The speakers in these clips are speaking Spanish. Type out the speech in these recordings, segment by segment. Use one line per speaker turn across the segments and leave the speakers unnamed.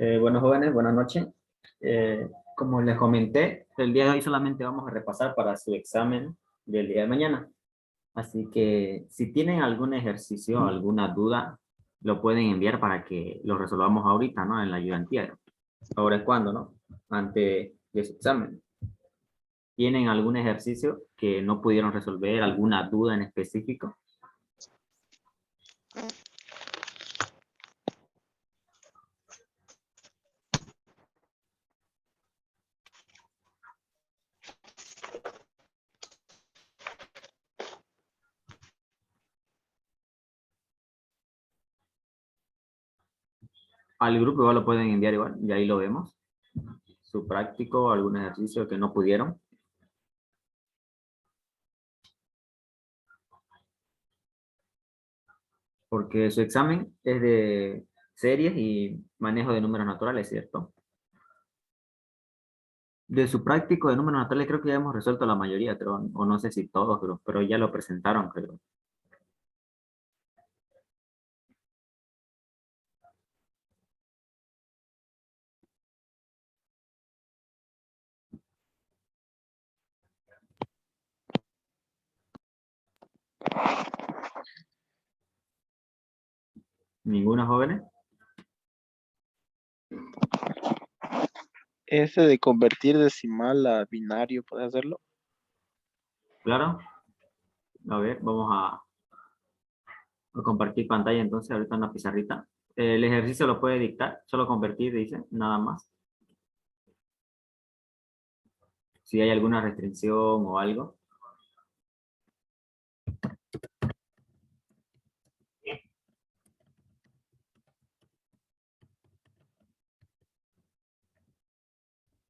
Bueno, jóvenes, buenas noches. Como les comenté, el día de hoy solamente vamos a repasar para su examen del día de mañana. Así que si tienen algún ejercicio, alguna duda, lo pueden enviar para que lo resolvamos ahorita, ¿no? En la ayudantía. Ahora es cuando, ¿no? Antes de su examen. ¿Tienen algún ejercicio que no pudieron resolver, alguna duda en específico? Al grupo igual lo pueden enviar igual, y ahí lo vemos. Su práctico, algún ejercicio que no pudieron. Porque su examen es de series y manejo de números naturales, ¿cierto? De su práctico de números naturales creo que ya hemos resuelto la mayoría, creo, o no sé si todos, pero ya lo presentaron, creo. ¿Ninguna jóvenes?
Ese de convertir decimal a binario, ¿puedes hacerlo?
Claro. A ver, vamos a compartir pantalla entonces ahorita en la pizarrita. El ejercicio lo puede dictar, solo convertir, dice, nada más. Si hay alguna restricción o algo.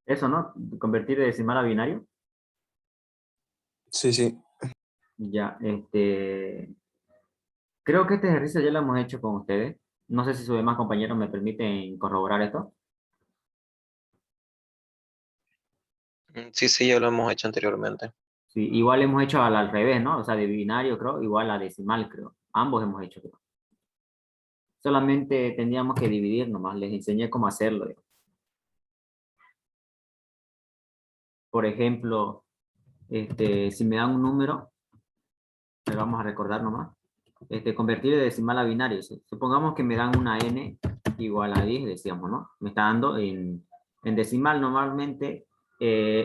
Eso, ¿no? Convertir de decimal a binario.
Sí, sí.
Ya, creo que este ejercicio ya lo hemos hecho con ustedes. No sé si sus demás compañeros me permiten corroborar esto.
Sí, sí, ya lo hemos hecho anteriormente.
Sí, igual hemos hecho al revés, ¿no? O sea, de binario, creo, igual a decimal, creo. Ambos hemos hecho, creo. Solamente tendríamos que dividir nomás. Les enseñé cómo hacerlo. Por ejemplo, si me dan un número, le vamos a recordar nomás. Convertir de decimal a binario. ¿Sí? Supongamos que me dan una n igual a 10, decíamos, ¿no? Me está dando en decimal. Normalmente,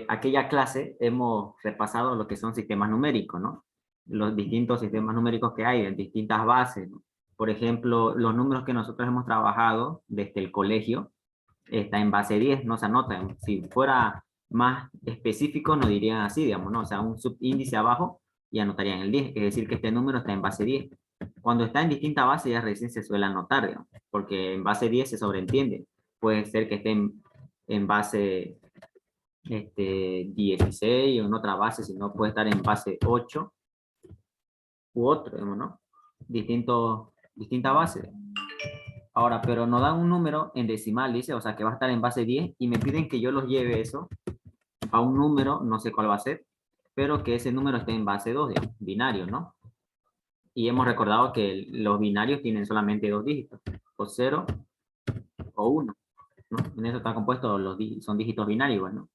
aquella clase hemos repasado lo que son sistemas numéricos, ¿no? Los distintos sistemas numéricos que hay en distintas bases, ¿no? Por ejemplo, los números que nosotros hemos trabajado desde el colegio está en base 10, no se anotan. Si fuera más específico, nos dirían así, digamos, ¿no? O sea, un subíndice abajo y anotarían el 10, es decir, que este número está en base 10. Cuando está en distinta base ya recién se suele anotar, digamos, porque en base 10 se sobreentiende. Puede ser que esté en base 16 o en otra base, si no puede estar en base 8 u otro, digamos, ¿no? Distinta base. Ahora, pero nos dan un número en decimal, dice, o sea, que va a estar en base 10 y me piden que yo los lleve eso a un número, no sé cuál va a ser, pero que ese número esté en base 2, digamos, binario, ¿no? Y hemos recordado que los binarios tienen solamente dos dígitos, o 0 o 1, ¿no? En eso está compuesto, son dígitos binarios, ¿no?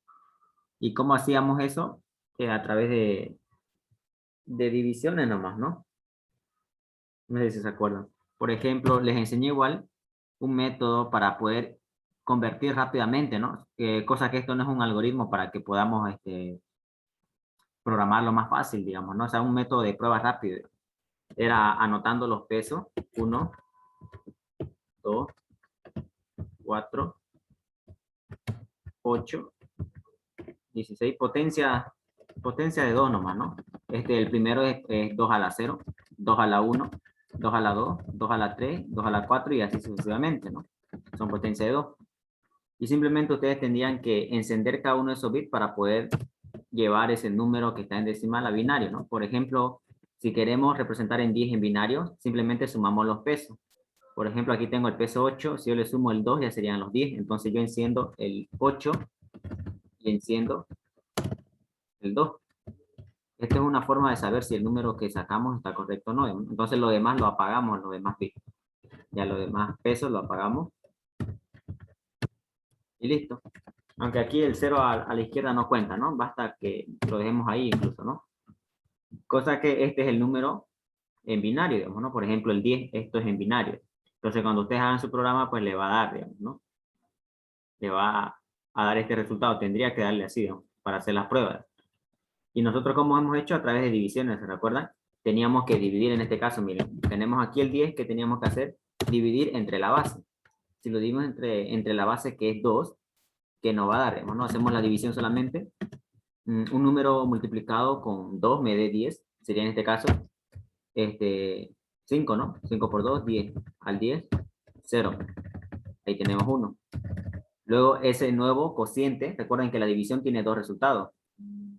¿Y cómo hacíamos eso? A través de divisiones nomás, ¿no? No sé si se acuerdan. Por ejemplo, les enseñé igual un método para poder convertir rápidamente, ¿no? Cosa que esto no es un algoritmo para que podamos programarlo más fácil, digamos, ¿no? O sea, un método de prueba rápido. Era anotando los pesos, 1, 2, 4, 8, 16, potencia de 2 nomás, ¿no? El primero es 2 a la 0, 2 a la 1, 2 a la 2, 2 a la 3, 2 a la 4 y así sucesivamente, ¿no? Son potencia de 2. Y simplemente ustedes tendrían que encender cada uno de esos bits para poder llevar ese número que está en decimal a binario, ¿no? Por ejemplo, si queremos representar en 10 en binario, simplemente sumamos los pesos. Por ejemplo, aquí tengo el peso 8, si yo le sumo el 2 ya serían los 10, entonces yo enciendo el 8 y enciendo el 2. Esta es una forma de saber si el número que sacamos está correcto o no. Entonces lo demás lo apagamos, los demás bits. Ya los demás pesos lo apagamos. Y listo. Aunque aquí el 0 a la izquierda no cuenta, ¿no? Basta que lo dejemos ahí incluso, ¿no? Cosa que este es el número en binario, digamos, ¿no? Por ejemplo, el 10, esto es en binario. Entonces, cuando ustedes hagan su programa, pues le va a dar, digamos, ¿no? Le va a dar este resultado. Tendría que darle así, digamos, para hacer las pruebas. Y nosotros, como hemos hecho a través de divisiones, ¿se recuerdan? Teníamos que dividir en este caso, miren, tenemos aquí el 10 que teníamos que hacer, dividir entre la base. Si lo dividimos entre la base que es 2, que nos va a dar, digamos, ¿no? Hacemos la división solamente. Un número multiplicado con 2 me dé 10, sería en este caso 5, ¿no? 5 por 2, 10. Al 10, 0. Ahí tenemos 1. Luego ese nuevo cociente, recuerden que la división tiene dos resultados.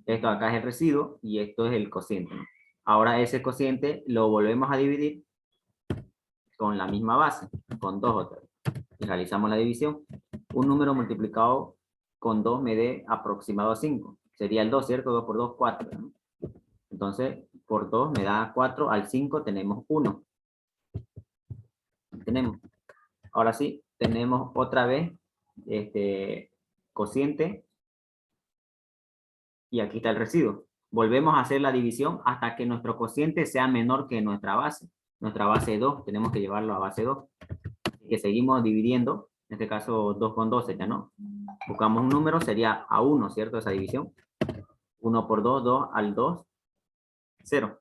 Esto acá es el residuo y esto es el cociente, ¿no? Ahora ese cociente lo volvemos a dividir con la misma base, con 2 otra vez. Y realizamos la división. Un número multiplicado con 2 me dé aproximado a 5. Sería el 2, ¿cierto? 2 por 2, 4, ¿no? Entonces, por 2 me da 4, al 5 tenemos 1. Tenemos. Ahora sí, tenemos otra vez cociente y aquí está el residuo. Volvemos a hacer la división hasta que nuestro cociente sea menor que nuestra base. Nuestra base 2, tenemos que llevarlo a base 2. Así que seguimos dividiendo, en este caso 2 con 12, ya no. Buscamos un número, sería a 1, ¿cierto? Esa división. 1 por 2, 2 al 2, 0.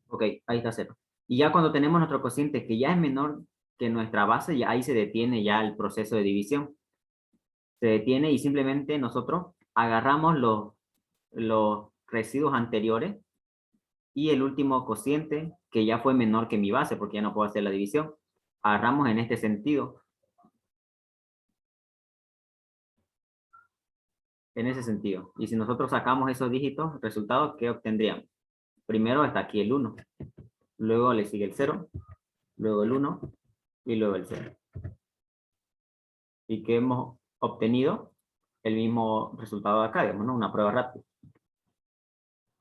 Ok, ahí está 0. Y ya cuando tenemos nuestro cociente que ya es menor que nuestra base, ya ahí se detiene ya el proceso de división. Se detiene y simplemente nosotros agarramos los residuos anteriores y el último cociente que ya fue menor que mi base porque ya no puedo hacer la división. Agarramos en este sentido. En ese sentido. Y si nosotros sacamos esos dígitos, resultados, ¿qué obtendríamos? Primero está aquí el 1. Luego le sigue el 0. Luego el 1. Y luego el 0. ¿Y qué hemos obtenido? El mismo resultado de acá, digamos, ¿no? Una prueba rápida.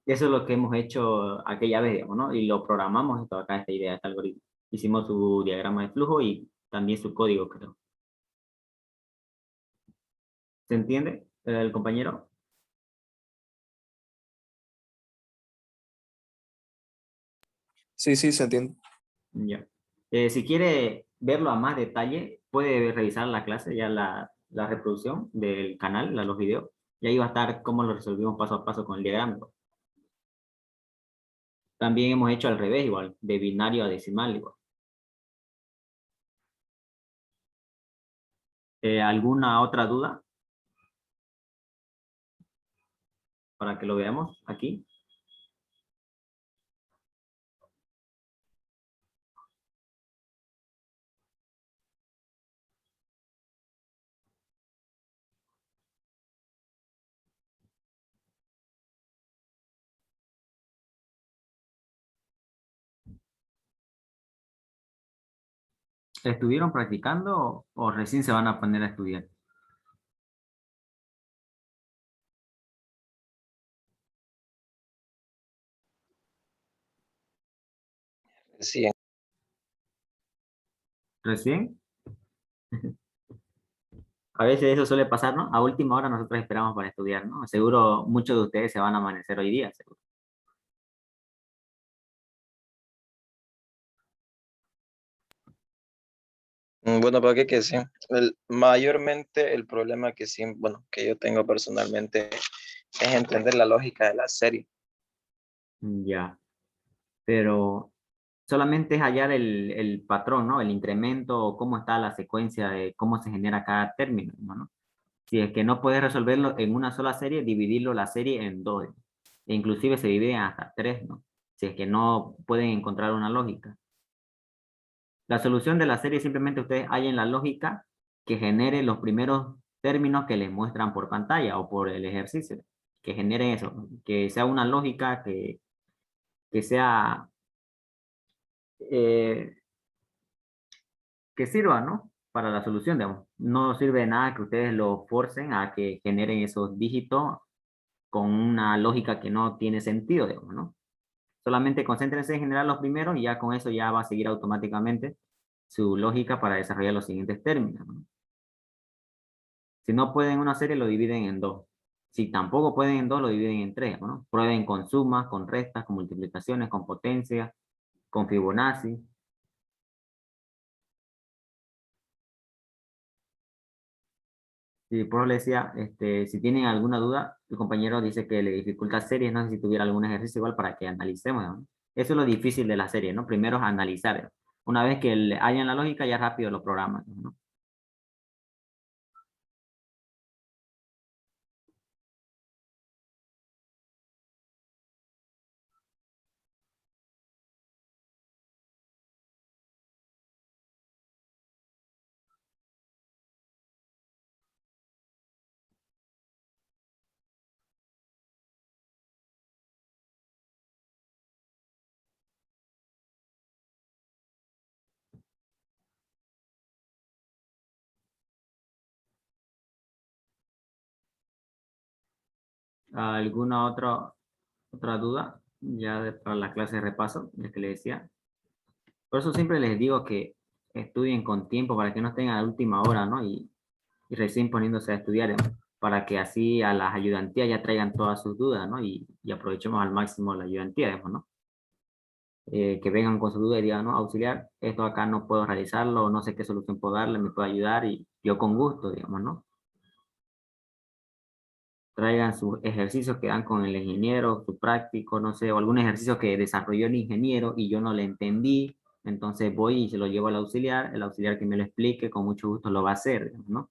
Eso es lo que hemos hecho aquella vez, digamos, ¿no? Y lo programamos esto acá, esta idea, este algoritmo. Hicimos su diagrama de flujo y también su código, creo. ¿Se entiende, el compañero?
Sí, sí, se entiende.
Ya. Si quiere verlo a más detalle, puede revisar la clase, ya la reproducción del canal, los videos. Y ahí va a estar cómo lo resolvimos paso a paso con el diagrama. También hemos hecho al revés, igual, de binario a decimal, igual. ¿Alguna otra duda? Para que lo veamos aquí. ¿Estuvieron practicando o recién se van a poner a estudiar?
Sí,
¿Recién? A veces eso suele pasar, ¿no? A última hora nosotros esperamos para estudiar, ¿no? Seguro muchos de ustedes se van a amanecer hoy día, seguro.
bueno, para qué que sí. Mayormente el problema que sí, bueno, que yo tengo personalmente es entender la lógica de la serie.
Ya, pero solamente es hallar el patrón, ¿no? El incremento o cómo está la secuencia de cómo se genera cada término, ¿no? Si es que no puedes resolverlo en una sola serie, dividirlo la serie en dos. E inclusive se dividen hasta tres, ¿no? Si es que no pueden encontrar una lógica. La solución de la serie simplemente ustedes hallen la lógica que genere los primeros términos que les muestran por pantalla o por el ejercicio. Que genere eso, que sea una lógica que sea eh, que sirva, ¿no? Para la solución, digamos. No sirve de nada que ustedes lo forcen a que generen esos dígitos con una lógica que no tiene sentido, digamos, ¿no? Solamente concéntrense en generar los primeros y ya con eso ya va a seguir automáticamente su lógica para desarrollar los siguientes términos, ¿no? Si no pueden una serie, lo dividen en dos. Si tampoco pueden en dos, lo dividen en tres, ¿no? Prueben con sumas, con restas, con multiplicaciones, con potencias, con Fibonacci. Y por eso le decía, si tienen alguna duda, el compañero dice que le dificulta series, no sé si tuviera algún ejercicio igual para que analicemos, ¿no? Eso es lo difícil de la serie, ¿no? Primero es analizar. Una vez que hayan la lógica, ya rápido lo programan, ¿no? ¿Alguna otra duda? Ya para la clase de repaso, ya que le decía. Por eso siempre les digo que estudien con tiempo para que no estén a la última hora, ¿no? Y recién poniéndose a estudiar, ¿no? Para que así a las ayudantías ya traigan todas sus dudas, ¿no? Y aprovechemos al máximo la ayudantía, digamos, ¿no? Que vengan con su duda y digan, no, auxiliar, esto acá no puedo realizarlo, no sé qué solución puedo darle, me puede ayudar y yo con gusto, digamos, ¿no? Traigan sus ejercicios que dan con el ingeniero, su práctico, no sé, o algún ejercicio que desarrolló el ingeniero y yo no le entendí, entonces voy y se lo llevo al auxiliar, el auxiliar que me lo explique, con mucho gusto lo va a hacer, digamos, ¿no?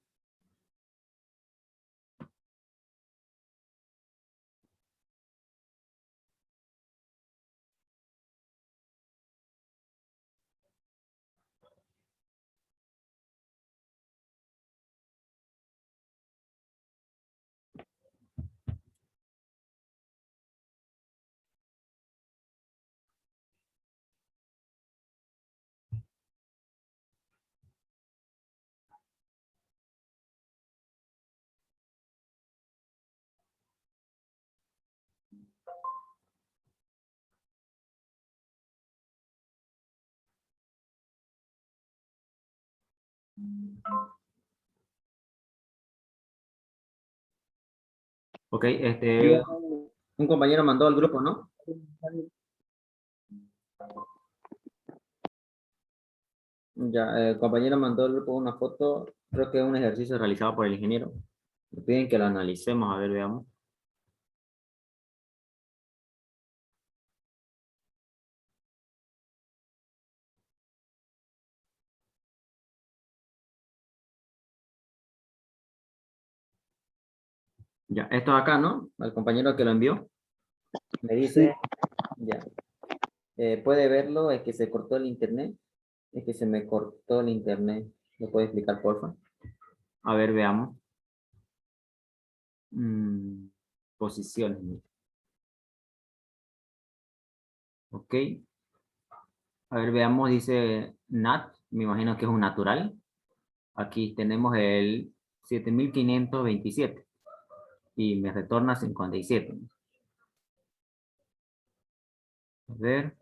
Ok, un compañero mandó al grupo, ¿no? Ya, el compañero mandó al grupo una foto, creo que es un ejercicio realizado por el ingeniero. Me piden que lo analicemos, a ver, veamos. Ya, esto acá, ¿no? El compañero que lo envió. Me dice, ya, puede verlo, es que se cortó el internet. Es que se me cortó el internet. ¿Lo puede explicar, porfa? A ver, veamos. Posiciones. Ok. A ver, veamos, dice NAT. Me imagino que es un natural. Aquí tenemos el 7527 y me retorna 57. A ver.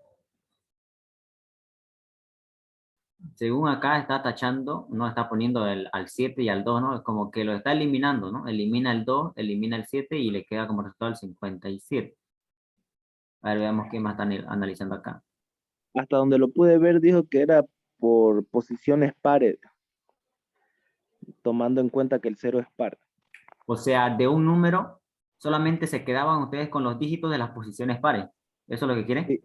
Según acá está tachando, no está poniendo al 7 y al 2, ¿no? Es como que lo está eliminando, ¿no? Elimina el 2, elimina el 7 y le queda como resultado el 57. A ver, veamos qué más están analizando acá.
Hasta donde lo pude ver, dijo que era por posiciones pares, tomando en cuenta que el cero es par.
O sea, de un número solamente se quedaban ustedes con los dígitos de las posiciones pares. ¿Eso es lo que quieren?
Sí,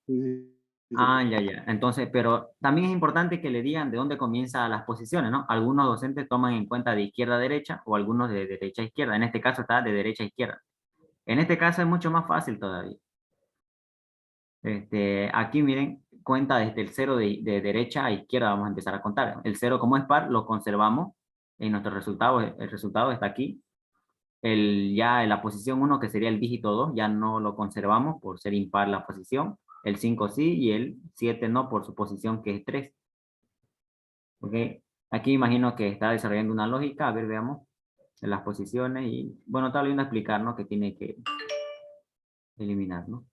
sí, sí, sí.
Ah, ya, ya. Entonces, pero también es importante que le digan de dónde comienzan las posiciones, ¿no? Algunos docentes toman en cuenta de izquierda a derecha o algunos de derecha a izquierda. En este caso está de derecha a izquierda. En este caso es mucho más fácil todavía. Aquí miren, cuenta desde el 0 de derecha a izquierda, vamos a empezar a contar. El 0 como es par lo conservamos en nuestro resultado, el resultado está aquí. Ya en la posición 1, que sería el dígito 2, ya no lo conservamos por ser impar la posición. El 5 sí y el 7 no por su posición que es 3. ¿Ok? Aquí imagino que está desarrollando una lógica, a ver, veamos en las posiciones y bueno, está viendo explicar, ¿no? Que tiene que eliminar, ¿no?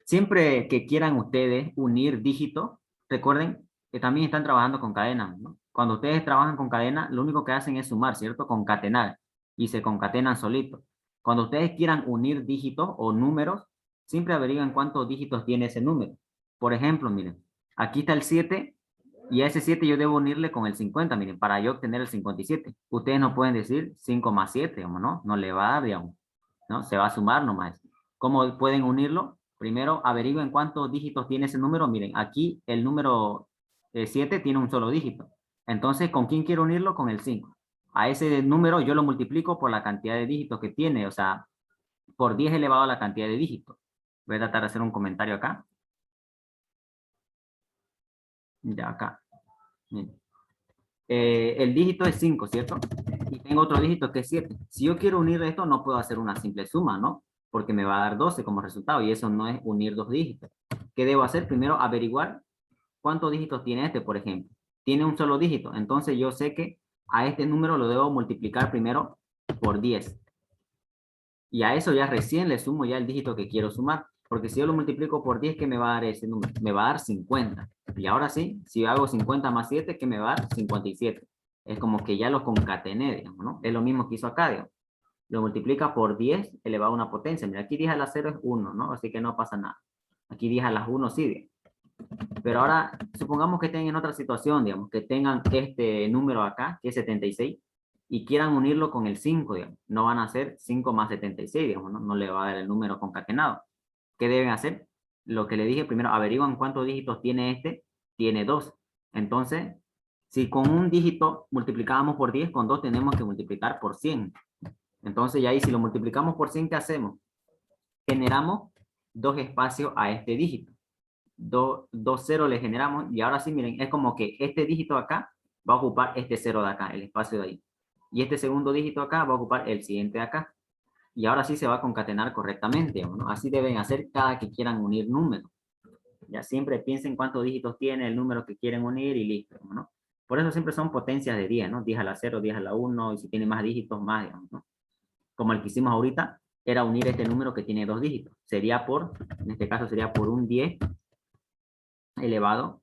Siempre que quieran ustedes unir dígitos, recuerden que también están trabajando con cadenas, ¿no? Cuando ustedes trabajan con cadena, lo único que hacen es sumar, ¿cierto? Concatenar, y se concatenan solitos. Cuando ustedes quieran unir dígitos o números, siempre averiguan cuántos dígitos tiene ese número. Por ejemplo, miren, aquí está el 7, y a ese 7 yo debo unirle con el 50, miren, para yo obtener el 57. Ustedes no pueden decir 5 más 7, digamos, ¿no? No le va a dar, digamos, ¿no? Se va a sumar nomás. ¿Cómo pueden unirlo? Primero averigüen cuántos dígitos tiene ese número. Miren, aquí el número 7 tiene un solo dígito. Entonces, ¿con quién quiero unirlo? Con el 5. A ese número yo lo multiplico por la cantidad de dígitos que tiene, o sea, por 10 elevado a la cantidad de dígitos. Voy a tratar de hacer un comentario acá. Ya acá. Miren. El dígito es 5, ¿cierto? Y tengo otro dígito que es 7. Si yo quiero unir esto, no puedo hacer una simple suma, ¿no? Porque me va a dar 12 como resultado, y eso no es unir dos dígitos. ¿Qué debo hacer? Primero, averiguar cuántos dígitos tiene este, por ejemplo. Tiene un solo dígito, entonces yo sé que a este número lo debo multiplicar primero por 10. Y a eso ya recién le sumo ya el dígito que quiero sumar. Porque si yo lo multiplico por 10, ¿qué me va a dar ese número? Me va a dar 50. Y ahora sí, si hago 50 más 7, ¿qué me va a dar? 57. Es como que ya lo concatené, digamos, ¿no? Es lo mismo que hizo acá, digamos. Lo multiplica por 10 elevado a una potencia. Mira, aquí 10 a la 0 es 1, ¿no? Así que no pasa nada. Aquí 10 a las 1 sí, digamos. Pero ahora, supongamos que estén en otra situación, digamos, que tengan este número acá, que es 76, y quieran unirlo con el 5, digamos. No van a hacer 5 más 76, digamos, ¿no? No le va a dar el número concatenado. ¿Qué deben hacer? Lo que le dije primero, averiguan cuántos dígitos tiene este, tiene 2. Entonces, si con un dígito multiplicábamos por 10, con 2 tenemos que multiplicar por 100. Entonces, ya ahí si lo multiplicamos por 100, ¿qué hacemos? Generamos dos espacios a este dígito. Dos ceros le generamos, y ahora sí, miren, es como que este dígito acá va a ocupar este cero de acá, el espacio de ahí. Y este segundo dígito acá va a ocupar el siguiente de acá. Y ahora sí se va a concatenar correctamente, ¿no? Así deben hacer cada que quieran unir números. Ya siempre piensen cuántos dígitos tiene el número que quieren unir y listo, ¿no? Por eso siempre son potencias de 10, ¿no? 10 a la 0, 10 a la 1, y si tiene más dígitos, más, digamos, ¿no? Como el que hicimos ahorita, era unir este número que tiene dos dígitos. Sería por, en este caso sería por un 10 elevado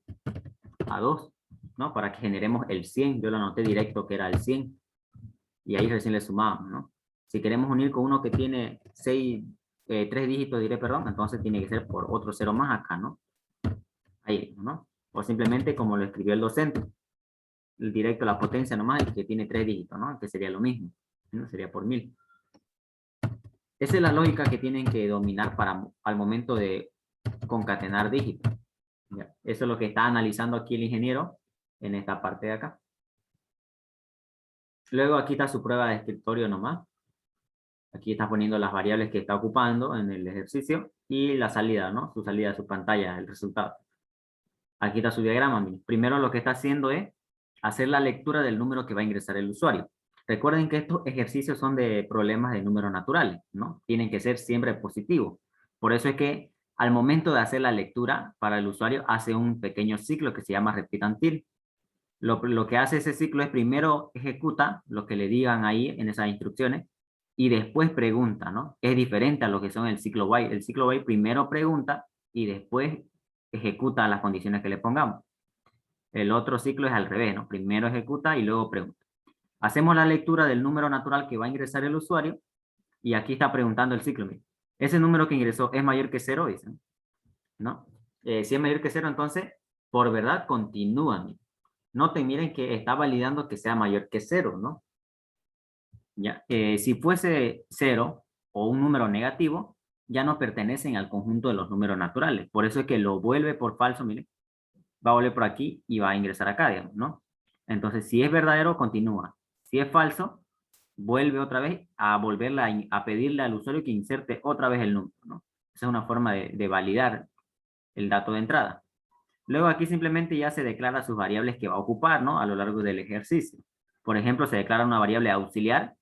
a 2, ¿no? Para que generemos el 100. Yo lo anoté directo que era el 100. Y ahí recién le sumamos, ¿no? Si queremos unir con uno que tiene 3 dígitos, diré, perdón, entonces tiene que ser por otro 0 más acá, ¿no? Ahí, ¿no? O simplemente como lo escribió el docente, el directo la potencia nomás, y que tiene 3 dígitos, ¿no? Que sería lo mismo, ¿no? Sería por 1000. Esa es la lógica que tienen que dominar para, al momento de concatenar dígitos. ¿Ya? Eso es lo que está analizando aquí el ingeniero en esta parte de acá. Luego aquí está su prueba de escritorio nomás. Aquí está poniendo las variables que está ocupando en el ejercicio y la salida, ¿no? Su salida, su pantalla, el resultado. Aquí está su diagrama. Miren. Primero lo que está haciendo es hacer la lectura del número que va a ingresar el usuario. Recuerden que estos ejercicios son de problemas de números naturales, ¿no? Tienen que ser siempre positivos. Por eso es que al momento de hacer la lectura para el usuario hace un pequeño ciclo que se llama repeat until. Lo que hace ese ciclo es primero ejecuta lo que le digan ahí en esas instrucciones y después pregunta, ¿no? Es diferente a lo que son el ciclo while. El ciclo while primero pregunta y después ejecuta las condiciones que le pongamos. El otro ciclo es al revés, ¿no? Primero ejecuta y luego pregunta. Hacemos la lectura del número natural que va a ingresar el usuario y aquí está preguntando el ciclo. Mire. Ese número que ingresó es mayor que 0, dicen, ¿no? Si es mayor que 0, entonces, por verdad, continúa. Mire. Noten, miren que está validando que sea mayor que 0, ¿no? Ya, si fuese 0 o un número negativo, ya no pertenecen al conjunto de los números naturales. Por eso es que lo vuelve por falso, miren. Va a volver por aquí y va a ingresar acá, digamos, ¿no? Entonces, si es verdadero, continúa. Si es falso, vuelve otra vez a a pedirle al usuario que inserte otra vez el número, ¿no? Esa es una forma de validar el dato de entrada. Luego aquí simplemente ya se declara sus variables que va a ocupar, ¿no? A lo largo del ejercicio. Por ejemplo, se declara una variable auxiliar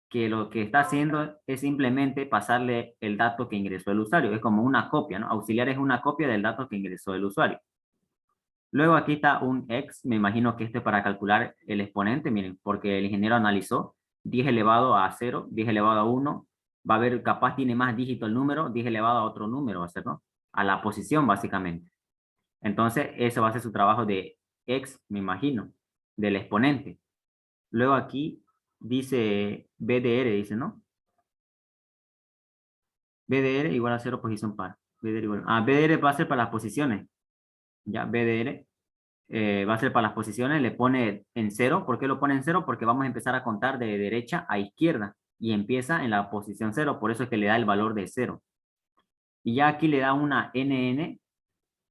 que lo que está haciendo es simplemente pasarle el dato que ingresó el usuario. Es como una copia, ¿no? Auxiliar es una copia del dato que ingresó el usuario. Luego aquí está un x, me imagino que este es para calcular el exponente, miren, porque el ingeniero analizó 10 elevado a 0, 10 elevado a 1, va a ver, capaz tiene más dígito el número, 10 elevado a otro número va a ser, ¿no? A la posición, básicamente. Entonces, eso va a ser su trabajo de x, me imagino, del exponente. Luego aquí dice B de R, dice, ¿no? B de R igual a 0 posición par. B de R igual, B de R va a ser para las posiciones. Ya, B de R va a ser para las posiciones, le pone en 0. ¿Por qué lo pone en 0? Porque vamos a empezar a contar de derecha a izquierda y empieza en la posición 0, por eso es que le da el valor de 0. Y ya aquí le da una NN,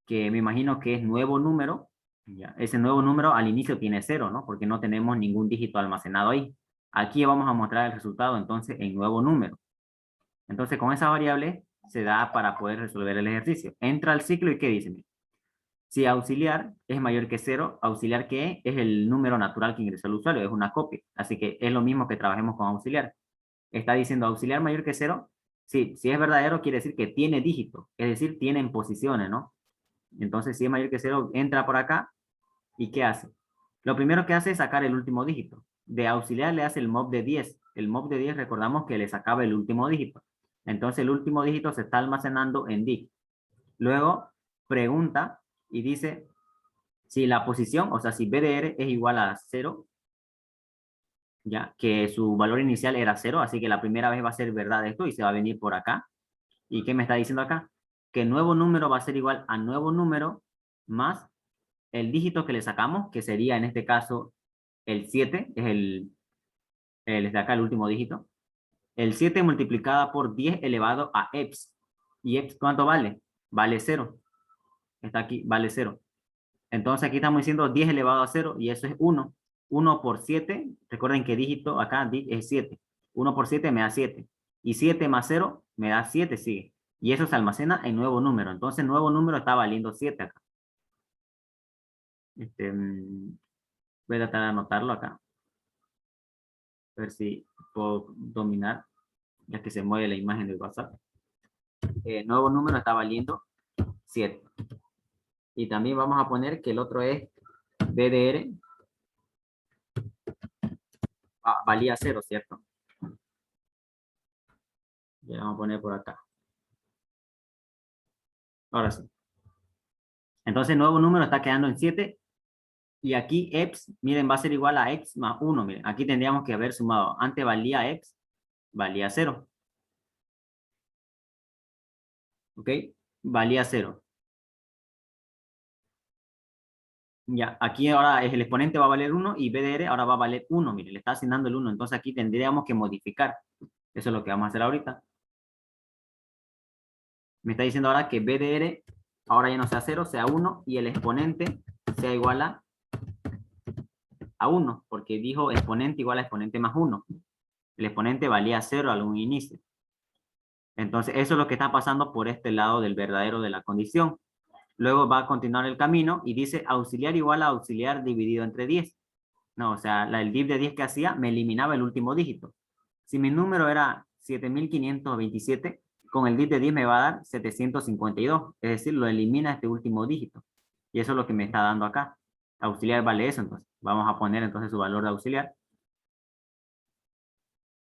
que me imagino que es nuevo número. Ya, ese nuevo número al inicio tiene 0, ¿no? Porque no tenemos ningún dígito almacenado ahí. Aquí vamos a mostrar el resultado entonces en nuevo número. Entonces con esa variable se da para poder resolver el ejercicio. Entra al ciclo y ¿qué dice? Si auxiliar es mayor que 0, auxiliar que es el número natural que ingresó el usuario, es una copia. Así que es lo mismo que trabajemos con auxiliar. Está diciendo auxiliar mayor que 0. Sí, si es verdadero quiere decir que tiene dígito, es decir, tiene posiciones, ¿no? Entonces si es mayor que 0, entra por acá y ¿qué hace? Lo primero que hace es sacar el último dígito. De auxiliar le hace el mob de 10. El mob de 10 recordamos que le sacaba el último dígito. Entonces el último dígito se está almacenando en dict. Luego pregunta y dice si la posición, o sea, si BDR es igual a 0, ya que su valor inicial era 0, así que la primera vez va a ser verdad esto y se va a venir por acá. ¿Y qué me está diciendo acá? Que nuevo número va a ser igual a nuevo número más el dígito que le sacamos, que sería en este caso el 7, es el de acá el último dígito. El 7 multiplicada por 10 elevado a eps. ¿Y eps cuánto vale? Vale 0. Está aquí, vale 0. Entonces aquí estamos diciendo 10 elevado a 0 y eso es 1. 1 por 7, recuerden que dígito acá es 7. 1 por 7 me da 7. Y 7 más 0 me da 7, sigue. Y eso se almacena en nuevo número. Entonces nuevo número está valiendo 7 acá. Voy a tratar de anotarlo acá. A ver si puedo dominar, ya que se mueve la imagen del WhatsApp. Nuevo número está valiendo 7. Y también vamos a poner que el otro es BDR. Valía 0, ¿cierto? Ya vamos a poner por acá. Ahora sí. Entonces, nuevo número está quedando en 7. Y aquí eps, miren, va a ser igual a x más 1. Miren, aquí tendríamos que haber sumado. Antes valía x, valía 0. ¿Ok? Valía 0. Ya, aquí ahora el exponente va a valer 1 y BDR ahora va a valer 1. Miren, le está asignando el 1. Entonces aquí tendríamos que modificar. Eso es lo que vamos a hacer ahorita. Me está diciendo ahora que BDR ahora ya no sea 0, sea 1 y el exponente sea igual a 1, porque dijo exponente igual a exponente más 1. El exponente valía 0 al un inicio. Entonces eso es lo que está pasando por este lado del verdadero de la condición. Luego va a continuar el camino y dice auxiliar igual a auxiliar dividido entre 10. No, o sea, el div de 10 que hacía me eliminaba el último dígito. Si mi número era 7527, con el div de 10 me va a dar 752. Es decir, lo elimina este último dígito. Y eso es lo que me está dando acá. Auxiliar vale eso, entonces. Vamos a poner entonces su valor de auxiliar.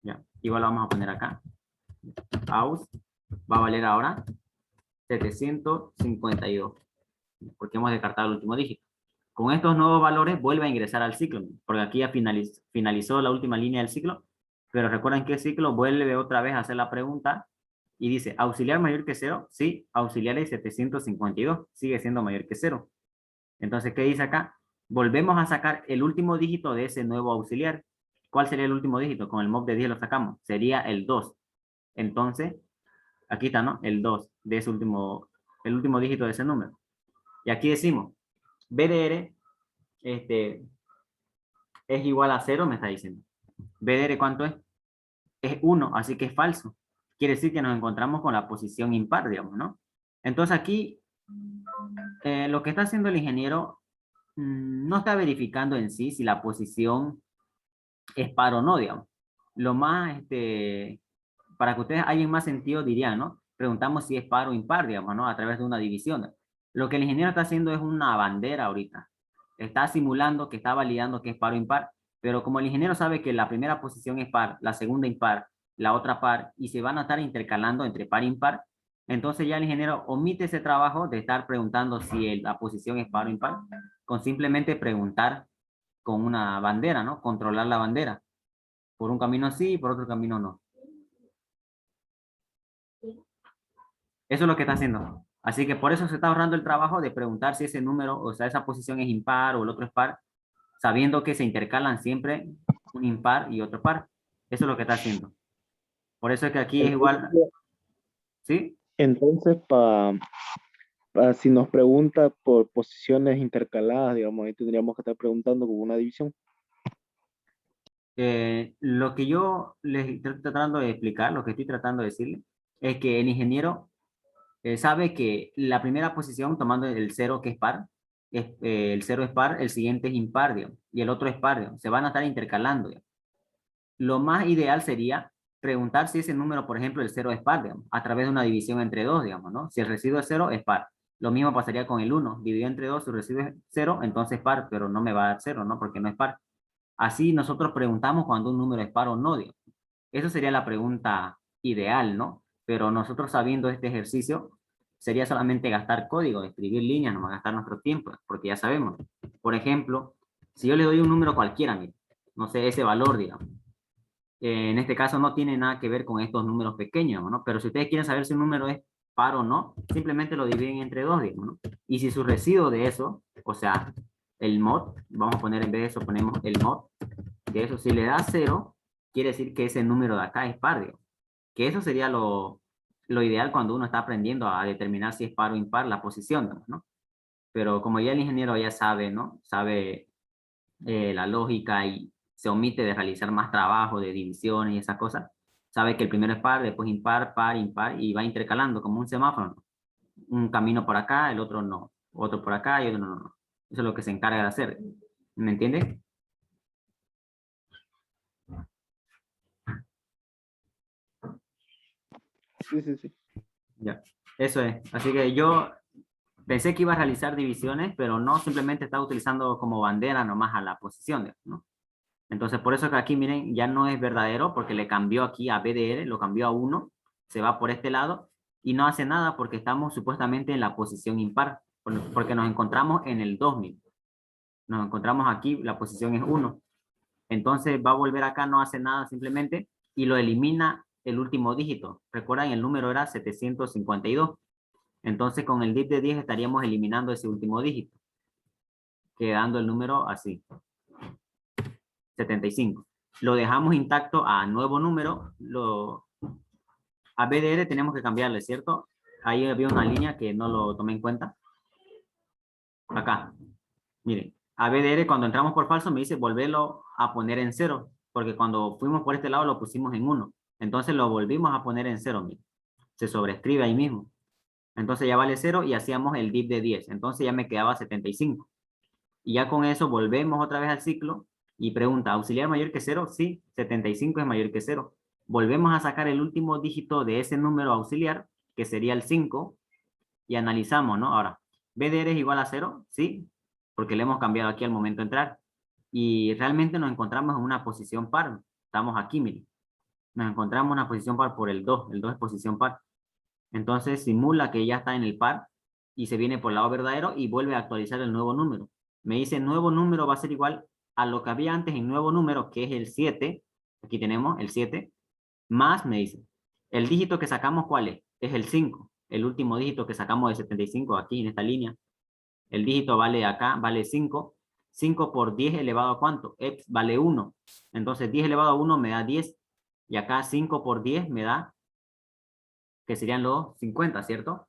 Ya, igual lo vamos a poner acá. Aus va a valer ahora 752. Porque hemos descartado el último dígito. Con estos nuevos valores vuelve a ingresar al ciclo, porque aquí ya finalizó la última línea del ciclo, pero recuerden que el ciclo vuelve otra vez a hacer la pregunta y dice, ¿auxiliar mayor que 0? Sí, auxiliar es 752, sigue siendo mayor que 0. Entonces, ¿qué dice acá? Volvemos a sacar el último dígito de ese nuevo auxiliar. ¿Cuál sería el último dígito? Con el mob de 10 lo sacamos, sería el 2. Entonces, aquí está, ¿no? El 2 de ese el último dígito de ese número. Y aquí decimos, BDR es igual a 0, me está diciendo. BDR, ¿cuánto es? Es 1, así que es falso. Quiere decir que nos encontramos con la posición impar, digamos, ¿no? Entonces aquí, lo que está haciendo el ingeniero no está verificando en sí si la posición es par o no, digamos. Lo más, para que ustedes hayan más sentido, dirían, ¿no? Preguntamos si es par o impar, digamos, ¿no? A través de una división. Lo que el ingeniero está haciendo es una bandera ahorita. Está simulando que está validando que es par o impar, pero como el ingeniero sabe que la primera posición es par, la segunda impar, la otra par, y se van a estar intercalando entre par e impar, entonces ya el ingeniero omite ese trabajo de estar preguntando si la posición es par o impar. con simplemente preguntar con una bandera, ¿no? Controlar la bandera. Por un camino sí, por otro camino no. Eso es lo que está haciendo. Así que por eso se está ahorrando el trabajo de preguntar si ese número, o sea, esa posición es impar o el otro es par, sabiendo que se intercalan siempre un impar y otro par. Eso es lo que está haciendo. Por eso es que aquí es igual, ¿sí?
Entonces, si nos pregunta por posiciones intercaladas, digamos, ahí tendríamos que estar preguntando con una división.
Lo que yo les estoy tratando de explicar, lo que estoy tratando de decirle, es que el ingeniero sabe que la primera posición, tomando el cero que es par, el cero es par, el siguiente es impar, digamos, y el otro es par, digamos, se van a estar intercalando, digamos. Lo más ideal sería preguntar si ese número, por ejemplo, el cero es par, digamos, a través de una división entre dos, digamos, ¿no? Si el residuo es cero, es par. Lo mismo pasaría con el 1, dividido entre 2, su residuo es cero, entonces par, pero no me va a dar cero, ¿no? Porque no es par. Así nosotros preguntamos cuando un número es par o no, digamos. Eso sería la pregunta ideal, ¿no? Pero nosotros sabiendo este ejercicio, sería solamente gastar código, escribir líneas, no va a gastar nuestro tiempo, porque ya sabemos. Por ejemplo, si yo le doy un número cualquiera, mire, no sé, ese valor, digamos. En este caso no tiene nada que ver con estos números pequeños, ¿no? Pero si ustedes quieren saber si un número es par o no, simplemente lo dividen entre dos, digamos, ¿no? Y si su residuo de eso, o sea, el mod, vamos a poner en vez de eso, ponemos el mod, de eso, si le da cero, quiere decir que ese número de acá es par, digamos. Que eso sería lo ideal cuando uno está aprendiendo a determinar si es par o impar la posición, digamos, ¿no? Pero como ya el ingeniero ya sabe, ¿no? Sabe la lógica y se omite de realizar más trabajo de división y esas cosas, sabe que el primero es par, después impar, par, impar, y va intercalando como un semáforo, ¿no? Un camino por acá, el otro no, otro por acá y otro no, no. Eso es lo que se encarga de hacer. ¿Me entiende?
Sí, sí, sí.
Ya, eso es. Así que yo pensé que iba a realizar divisiones, pero no, simplemente estaba utilizando como bandera nomás a la posición, ¿no? Entonces, por eso que aquí, miren, ya no es verdadero, porque le cambió aquí a BDR, lo cambió a 1, se va por este lado, y no hace nada porque estamos supuestamente en la posición impar, porque nos encontramos en el 2000. Nos encontramos aquí, la posición es 1. Entonces va a volver acá, no hace nada simplemente, y lo elimina el último dígito. Recuerdan, el número era 752. Entonces con el div de 10 estaríamos eliminando ese último dígito, quedando el número así, 75. Lo dejamos intacto a nuevo número, a BDR tenemos que cambiarle, ¿cierto? Ahí había una línea que no lo tomé en cuenta. Acá, miren, a BDR cuando entramos por falso me dice volverlo a poner en 0, porque cuando fuimos por este lado lo pusimos en 1. Entonces lo volvimos a poner en 0, miren. Se sobrescribe ahí mismo. Entonces ya vale 0 y hacíamos el div de 10. Entonces ya me quedaba 75. Y ya con eso volvemos otra vez al ciclo y pregunta, ¿auxiliar mayor que 0? Sí, 75 es mayor que 0. Volvemos a sacar el último dígito de ese número auxiliar, que sería el 5, y analizamos, ¿no? Ahora, ¿BDR es igual a 0? Sí, porque le hemos cambiado aquí al momento de entrar. Y realmente nos encontramos en una posición par. Estamos aquí, miren. Nos encontramos en una posición par por el 2. El 2 es posición par. Entonces simula que ya está en el par y se viene por el lado verdadero y vuelve a actualizar el nuevo número. Me dice nuevo número va a ser igual a lo que había antes en nuevo número, que es el 7. Aquí tenemos el 7. Más, me dice, el dígito que sacamos, ¿cuál es? Es el 5. El último dígito que sacamos de 75 aquí en esta línea. El dígito vale acá, vale 5. 5 por 10 elevado a ¿cuánto? Vale 1. Entonces 10 elevado a 1 me da 10. Y acá 5 por 10 me da, que serían los 50, ¿cierto?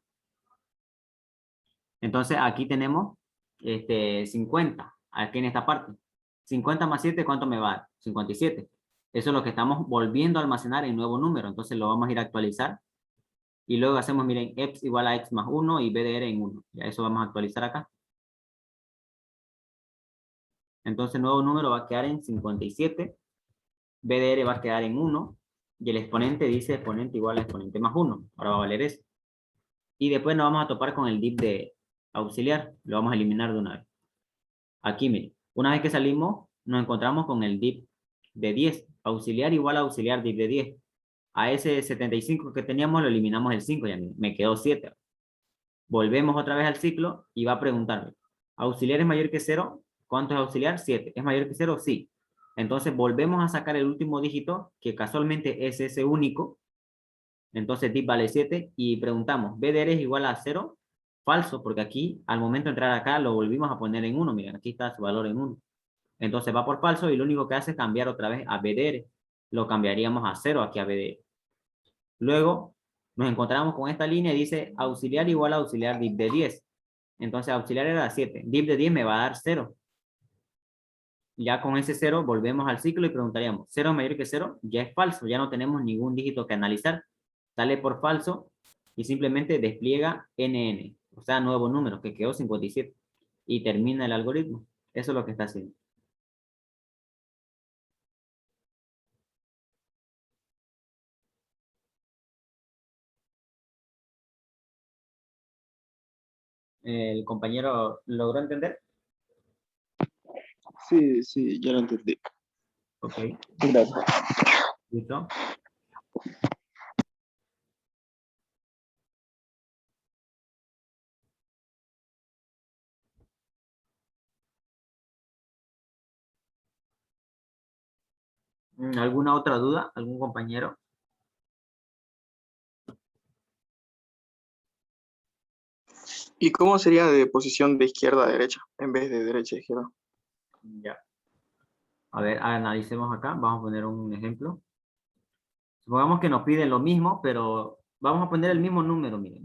Entonces aquí tenemos 50, aquí en esta parte. 50 más 7, ¿cuánto me va a dar? 57. Eso es lo que estamos volviendo a almacenar en nuevo número. Entonces lo vamos a ir a actualizar. Y luego hacemos, miren, x igual a x más 1 y BDR en 1. Ya eso vamos a actualizar acá. Entonces nuevo número va a quedar en 57. BDR va a quedar en 1. Y el exponente dice exponente igual a exponente más 1. Ahora va a valer eso. Y después nos vamos a topar con el div de auxiliar. Lo vamos a eliminar de una vez. Aquí, miren. Una vez que salimos, nos encontramos con el div de 10. Auxiliar igual a auxiliar div de 10. A ese 75 que teníamos lo eliminamos el 5. Ya me quedó 7. Volvemos otra vez al ciclo y va a preguntarme. ¿Auxiliar es mayor que 0? ¿Cuánto es auxiliar? 7. ¿Es mayor que 0? Sí. Entonces volvemos a sacar el último dígito, que casualmente es ese único. Entonces div vale 7 y preguntamos, ¿BDR es igual a 0? Falso, porque aquí, al momento de entrar acá, lo volvimos a poner en 1. Miren, aquí está su valor en 1. Entonces va por falso y lo único que hace es cambiar otra vez a BDR. Lo cambiaríamos a 0 aquí a BDR. Luego nos encontramos con esta línea y dice auxiliar igual a auxiliar div de 10. Entonces auxiliar era 7. Div de 10 me va a dar 0. Ya con ese 0 volvemos al ciclo y preguntaríamos, ¿0 mayor que 0? Ya es falso, ya no tenemos ningún dígito que analizar. Sale por falso y simplemente despliega NN, o sea, nuevo número que quedó 57 y termina el algoritmo. Eso es lo que está haciendo. ¿El compañero logró entender?
Sí, sí, ya lo entendí.
Ok,
Gracias.
listo. ¿Alguna otra duda? ¿Algún compañero?
¿Y cómo sería de posición de izquierda a derecha en vez de derecha a izquierda?
Ya. A ver, analicemos acá. Vamos a poner un ejemplo. Supongamos que nos piden lo mismo, pero vamos a poner el mismo número, miren.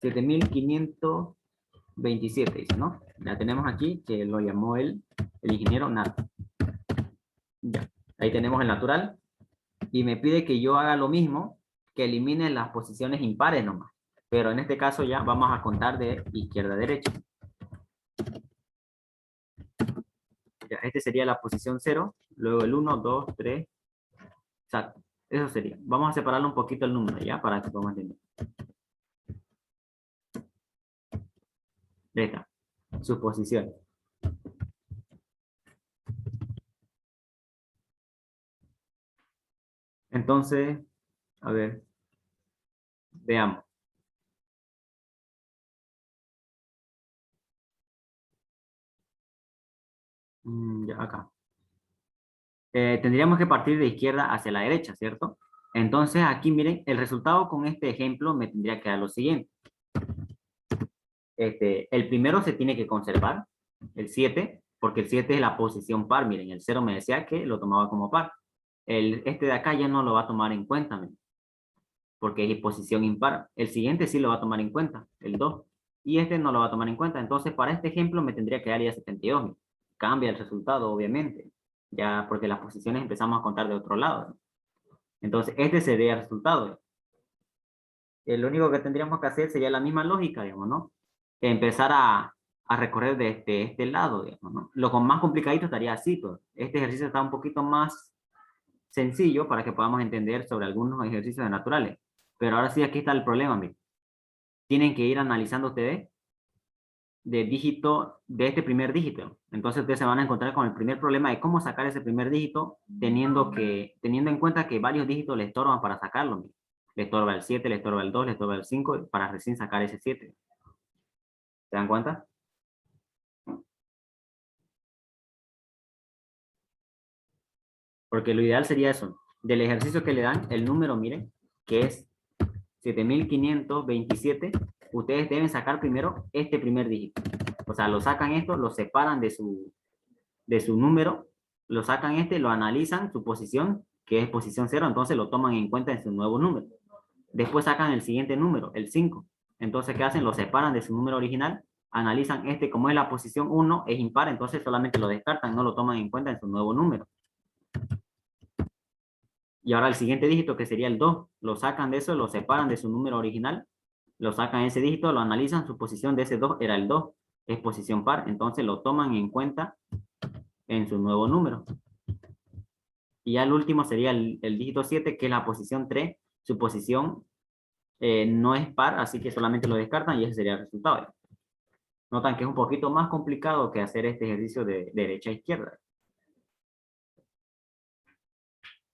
7527, dice, ¿no? La tenemos aquí, que lo llamó el ingeniero Nat. Ya. Ahí tenemos el natural. Y me pide que yo haga lo mismo, que elimine las posiciones impares nomás. Pero en este caso ya vamos a contar de izquierda a derecha. Ya, este sería la posición 0, luego el 1, 2, 3. Exacto. Eso sería. Vamos a separarlo un poquito el número, ¿ya? Para que podamos entender. Ahí está. Sus posiciones. Entonces, a ver. Veamos. Ya acá. Tendríamos que partir de izquierda hacia la derecha, ¿cierto? Entonces aquí miren, el resultado con este ejemplo me tendría que dar lo siguiente. El primero se tiene que conservar, el 7, porque el 7 es la posición par. Miren, el 0 me decía que lo tomaba como par. Este de acá ya no lo va a tomar en cuenta, miren, porque es posición impar. El siguiente sí lo va a tomar en cuenta, el 2. Y este no lo va a tomar en cuenta. Entonces, para este ejemplo me tendría que dar ya 72. Miren. Cambia el resultado, obviamente. Ya porque las posiciones empezamos a contar de otro lado, ¿no? Entonces, este sería el resultado. Lo único que tendríamos que hacer sería la misma lógica, digamos, ¿no? Empezar a recorrer de este lado, digamos, ¿no? Lo más complicadito estaría así, pues. Este ejercicio está un poquito más sencillo para que podamos entender sobre algunos ejercicios de naturales. Pero ahora sí, aquí está el problema, miren. Tienen que ir analizando ustedes de dígito, de este primer dígito. Entonces ustedes se van a encontrar con el primer problema de cómo sacar ese primer dígito teniendo en cuenta que varios dígitos le estorban para sacarlo. Miren. Le estorba el 7, le estorba el 2, le estorba el 5 para recién sacar ese 7. ¿Se dan cuenta? Porque lo ideal sería eso. Del ejercicio que le dan, el número, miren, que es 7527, ustedes deben sacar primero este primer dígito. O sea, lo sacan esto, lo separan de su número, lo sacan lo analizan, su posición, que es posición 0, entonces lo toman en cuenta en su nuevo número. Después sacan el siguiente número, el 5. Entonces, ¿qué hacen? Lo separan de su número original, analizan como es la posición 1, es impar, entonces solamente lo descartan, no lo toman en cuenta en su nuevo número. Y ahora el siguiente dígito, que sería el 2, lo sacan de eso, lo separan de su número original, lo sacan ese dígito, lo analizan, su posición de ese 2 era el 2, es posición par, entonces lo toman en cuenta en su nuevo número. Y ya el último sería el dígito 7, que es la posición 3, su posición no es par, así que solamente lo descartan y ese sería el resultado. Notan que es un poquito más complicado que hacer este ejercicio de derecha a izquierda.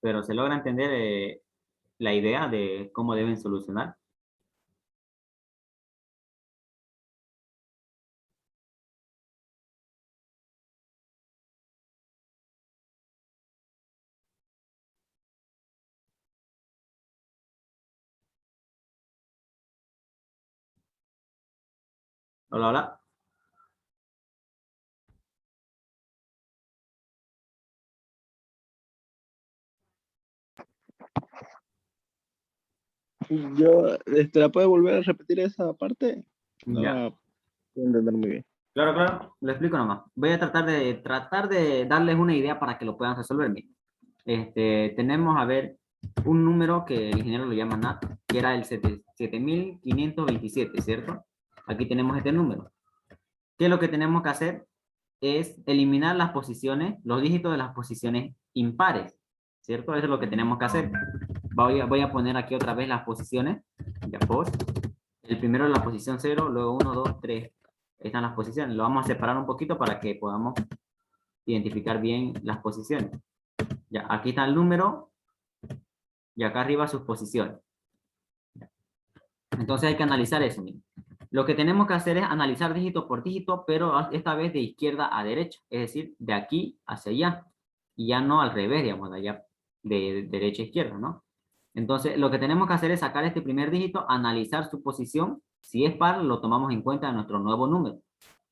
Pero se logra entender la idea de cómo deben solucionar. Hola, hola.
Yo, ¿la puede volver a repetir esa parte? No
Ya.
la puedo entender muy bien.
Claro, claro, lo explico nomás. Voy a tratar de darles una idea para que lo puedan resolver. Miren. Tenemos, a ver, un número que el ingeniero lo llama NAT, que era el 7527, ¿cierto? Aquí tenemos este número. ¿Qué es lo que tenemos que hacer? Es eliminar las posiciones, los dígitos de las posiciones impares, ¿cierto? Eso es lo que tenemos que hacer. Voy a poner aquí otra vez las posiciones, ya por. El primero es la posición 0, luego 1, 2, 3. Están las posiciones. Lo vamos a separar un poquito para que podamos identificar bien las posiciones. Ya, aquí está el número y acá arriba sus posiciones. Entonces hay que analizar eso. Miren. Lo que tenemos que hacer es analizar dígito por dígito, pero esta vez de izquierda a derecha, es decir, de aquí hacia allá, y ya no al revés, digamos, de allá, de derecha a izquierda, ¿no? Entonces, lo que tenemos que hacer es sacar este primer dígito, analizar su posición, si es par, lo tomamos en cuenta en nuestro nuevo número.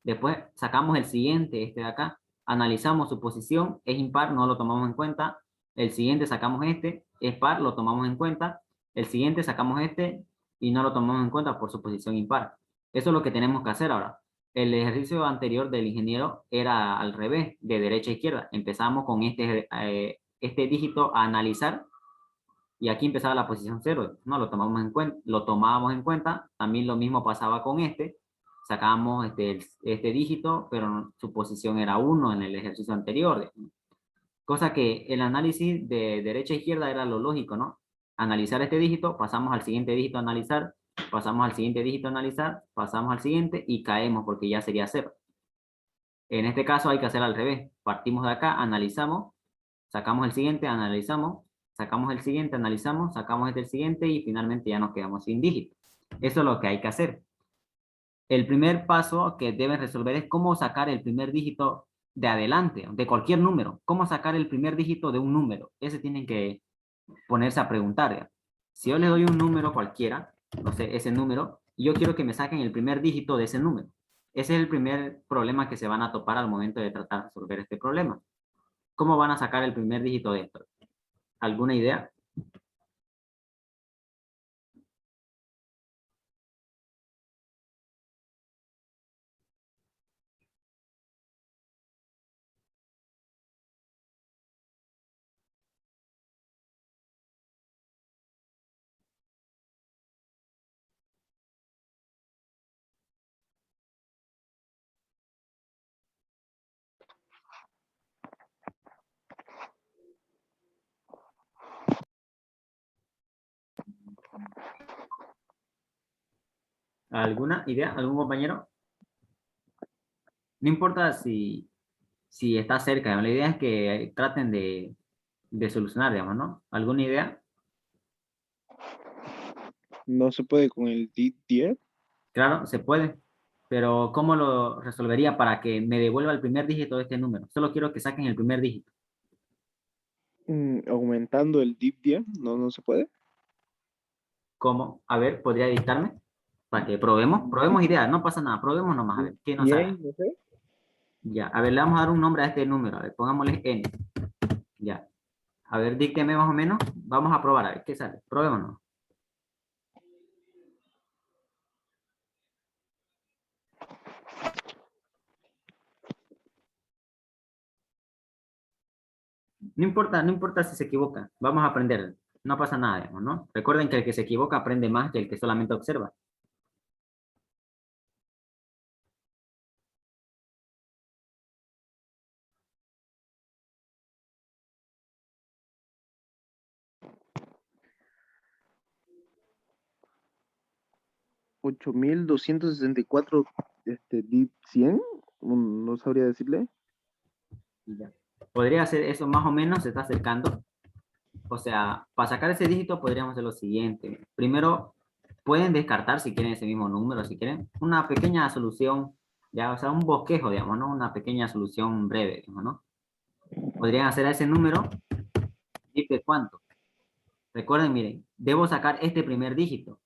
Después sacamos el siguiente, este de acá, analizamos su posición, es impar, no lo tomamos en cuenta. El siguiente sacamos este, es par, lo tomamos en cuenta. El siguiente sacamos este y no lo tomamos en cuenta por su posición impar. Eso es lo que tenemos que hacer ahora. El ejercicio anterior del ingeniero era al revés, de derecha a izquierda. Empezamos con este dígito a analizar y aquí empezaba la posición 0. No lo tomamos en cuenta, lo tomábamos en cuenta. También lo mismo pasaba con este. Sacábamos este dígito, pero su posición era 1 en el ejercicio anterior. Cosa que el análisis de derecha a izquierda era lo lógico, ¿no? Analizar este dígito, pasamos al siguiente dígito a analizar, pasamos al siguiente dígito a analizar, pasamos al siguiente y caemos porque ya sería 0. En este caso hay que hacer al revés. Partimos de acá, analizamos, sacamos el siguiente, analizamos, sacamos el siguiente, analizamos, sacamos este el siguiente y finalmente ya nos quedamos sin dígito. Eso es lo que hay que hacer. El primer paso que deben resolver es cómo sacar el primer dígito de adelante, de cualquier número. Cómo sacar el primer dígito de un número. Ese tienen que ponerse a preguntar. ¿Ya? Si yo les doy un número cualquiera, no sé, ese número, y yo quiero que me saquen el primer dígito de ese número. Ese es el primer problema que se van a topar al momento de tratar de resolver este problema. ¿Cómo van a sacar el primer dígito de esto? ¿Alguna idea? ¿Alguna idea? ¿Algún compañero? No importa si está cerca, ¿no? La idea es que traten de solucionar, digamos, ¿no? ¿Alguna idea?
No se puede con el D10.
Claro, se puede, pero ¿cómo lo resolvería para que me devuelva el primer dígito de este número? Solo quiero que saquen el primer dígito.
Aumentando el D10, no se puede.
¿Cómo? A ver, ¿podría dictarme? Para que probemos. Probemos ideas, no pasa nada. Probemos nomás, a ver, ¿qué nos sale?
Bien, no sé.
Ya, a ver, le vamos a dar un nombre a este número. A ver, pongámosle n. Ya. A ver, dícteme más o menos. Vamos a probar, a ver, ¿qué sale? Probémonos. No importa si se equivoca. Vamos a aprender. No pasa nada, digamos, ¿no? Recuerden que el que se equivoca aprende más que el que solamente observa.
$8,264 D100. No sabría decirle.
Ya. Podría ser eso más o menos, se está acercando. O sea, para sacar ese dígito podríamos hacer lo siguiente. Primero, pueden descartar si quieren ese mismo número, si quieren una pequeña solución, ya, o sea, un bosquejo, digamos, ¿no? Una pequeña solución breve, digamos, ¿no? Podrían hacer a ese número, ¿de cuánto? Recuerden, miren, debo sacar este primer dígito.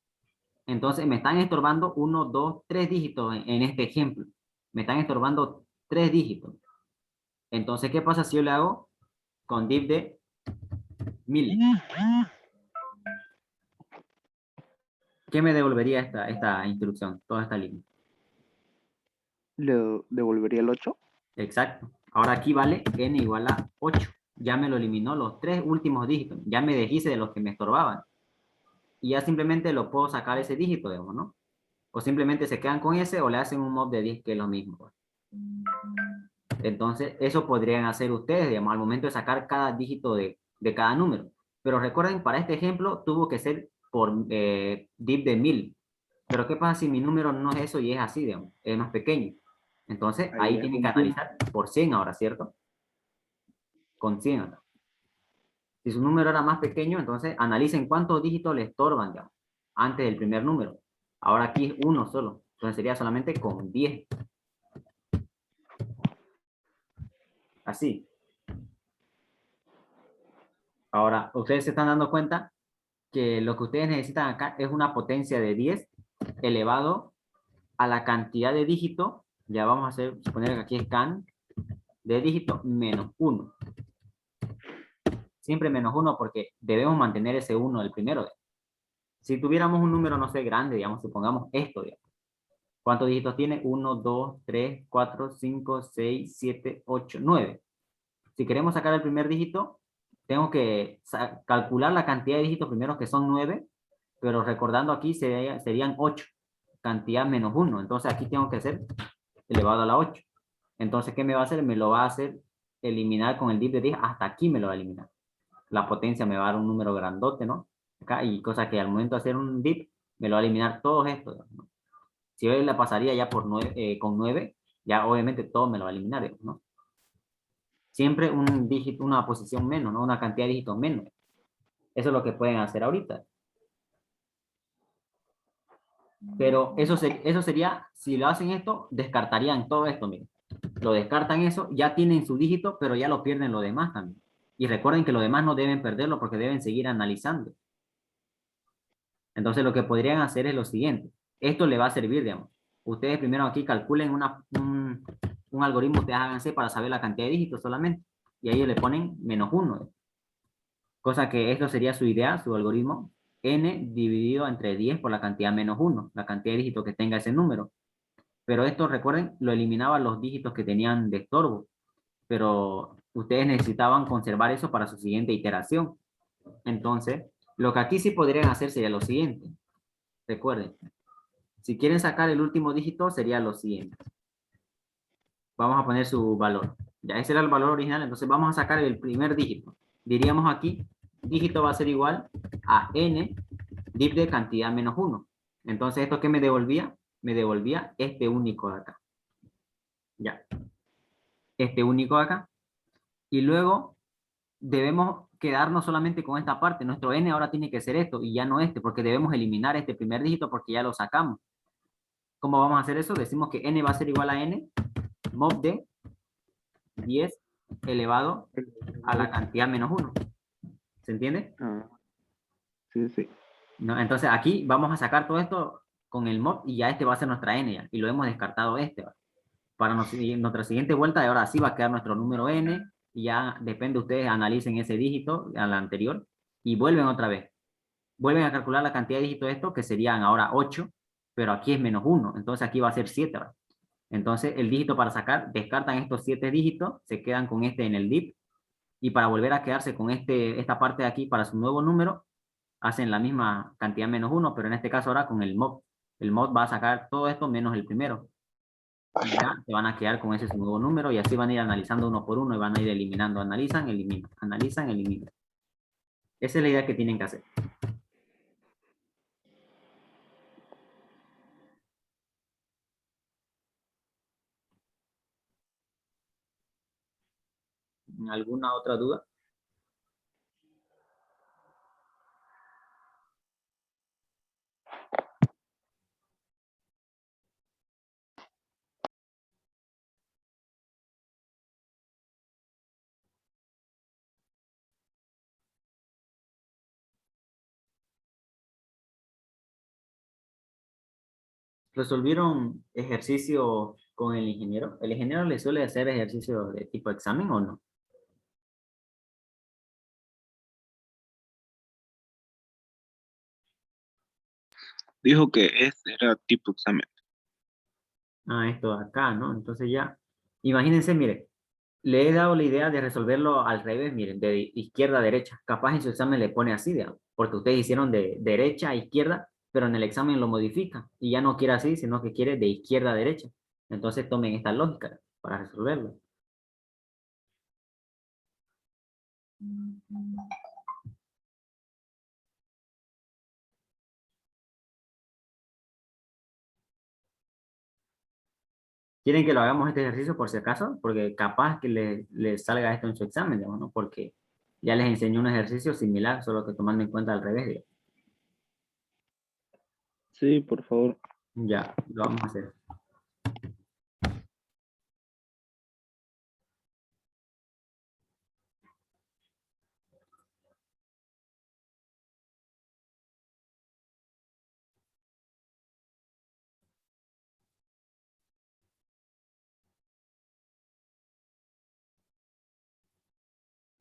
Entonces me están estorbando 1, 2, 3 dígitos en este ejemplo. Me están estorbando 3 dígitos. Entonces, ¿qué pasa si yo le hago con div de 1000? ¿Qué me devolvería esta instrucción? Toda esta línea.
¿Le devolvería el 8?
Exacto. Ahora aquí vale n igual a 8. Ya me lo eliminó los 3 últimos dígitos. Ya me deshice de los que me estorbaban. Y ya simplemente lo puedo sacar ese dígito, digamos, ¿no? O simplemente se quedan con ese o le hacen un mob de 10 que es lo mismo. Entonces, eso podrían hacer ustedes, digamos, al momento de sacar cada dígito de cada número. Pero recuerden, para este ejemplo tuvo que ser por div de 1000. Pero ¿qué pasa si mi número no es eso y es así, digamos? Es más pequeño. Entonces,
Ahí
ahí
ya
tienen que
con 100.
analizar por 100 ahora, ¿cierto? Con 100 ahora. Si su número era más pequeño, entonces analicen cuántos dígitos le estorban, digamos, antes del primer número. Ahora aquí es uno solo. Entonces sería solamente con 10. Así. Ahora, ustedes se están dando cuenta que lo que ustedes necesitan acá es una potencia de 10 elevado a la cantidad de dígitos. Ya vamos a hacer, suponer que aquí es can de dígito menos 1. Siempre menos 1 porque debemos mantener ese 1 del primero. Si tuviéramos un número, no sé, grande, digamos, supongamos esto, digamos. ¿Cuántos dígitos tiene? 1, 2, 3, 4, 5, 6, 7, 8, 9. Si queremos sacar el primer dígito, tengo que calcular la cantidad de dígitos primeros que son 9, pero recordando aquí serían 8, cantidad menos 1. Entonces aquí tengo que hacer elevado a la 8. Entonces, ¿qué me va a hacer? Me lo va a hacer eliminar con el div de 10, hasta aquí me lo va a eliminar. La potencia me va a dar un número grandote, ¿no? Acá, y cosa que al momento de hacer un div, me lo va a eliminar todos estos, ¿no? Si hoy la pasaría ya por 9, con 9, ya obviamente todo me lo va a eliminar, ¿no? Siempre un dígito, una posición menos, ¿no? Una cantidad de dígitos menos. Eso es lo que pueden hacer ahorita. Pero eso sería, si lo hacen esto, descartarían todo esto, miren. Lo descartan eso, ya tienen su dígito, pero ya lo pierden lo demás también. Y recuerden que lo demás no deben perderlo porque deben seguir analizando. Entonces lo que podrían hacer es lo siguiente. Esto le va a servir, digamos. Ustedes primero aquí calculen un algoritmo que háganse para saber la cantidad de dígitos solamente. Y ahí le ponen menos 1. Cosa que esto sería su idea, su algoritmo. N dividido entre 10 por la cantidad menos 1, la cantidad de dígitos que tenga ese número. Pero esto, recuerden, lo eliminaba los dígitos que tenían de estorbo. Pero ustedes necesitaban conservar eso para su siguiente iteración. Entonces, lo que aquí sí podrían hacer sería lo siguiente. Recuerden, si quieren sacar el último dígito, sería lo siguiente. Vamos a poner su valor. Ya ese era el valor original, entonces vamos a sacar el primer dígito. Diríamos aquí, dígito va a ser igual a n div de cantidad menos 1. Entonces, ¿esto qué me devolvía? Me devolvía este único de acá. Ya. Este único de acá. Y luego debemos quedarnos solamente con esta parte. Nuestro n ahora tiene que ser esto y ya no este, porque debemos eliminar este primer dígito porque ya lo sacamos. ¿Cómo vamos a hacer eso? Decimos que n va a ser igual a n mob de 10 elevado a la cantidad menos 1. ¿Se entiende?
Ah, sí, sí.
¿No? Entonces aquí vamos a sacar todo esto con el mob y ya este va a ser nuestra n ya, y lo hemos descartado este. ¿Va? Para nuestra siguiente vuelta, ahora sí va a quedar nuestro número n y ya depende, ustedes analicen ese dígito a la anterior y vuelven otra vez. Vuelven a calcular la cantidad de dígitos de esto, que serían ahora 8, pero aquí es menos 1, entonces aquí va a ser 7. ¿Va? Entonces el dígito para sacar, descartan estos 7 dígitos, se quedan con este en el div, y para volver a quedarse con esta parte de aquí para su nuevo número, hacen la misma cantidad menos 1, pero en este caso ahora con el mod. El mod va a sacar todo esto menos el primero. Y ya se van a quedar con ese su nuevo número y así van a ir analizando uno por uno y van a ir eliminando. Analizan, eliminan. Analizan, eliminan. Esa es la idea que tienen que hacer. ¿Alguna otra duda? ¿Resolvieron ejercicio con el ingeniero? ¿El ingeniero le suele hacer ejercicio de tipo examen o no?
Dijo que este era tipo examen.
Ah, esto de acá, ¿no? Entonces ya, imagínense, mire, le he dado la idea de resolverlo al revés, miren, de izquierda a derecha. Capaz en su examen le pone así, digamos, porque ustedes hicieron de derecha a izquierda, pero en el examen lo modifica y ya no quiere así, sino que quiere de izquierda a derecha. Entonces tomen esta lógica para resolverlo. ¿Quieren que lo hagamos este ejercicio por si acaso? Porque capaz que le salga esto en su examen, digamos, ¿no? Porque ya les enseñé un ejercicio similar, solo que tomando en cuenta al revés, digamos.
Sí, por favor.
Ya, lo vamos a hacer.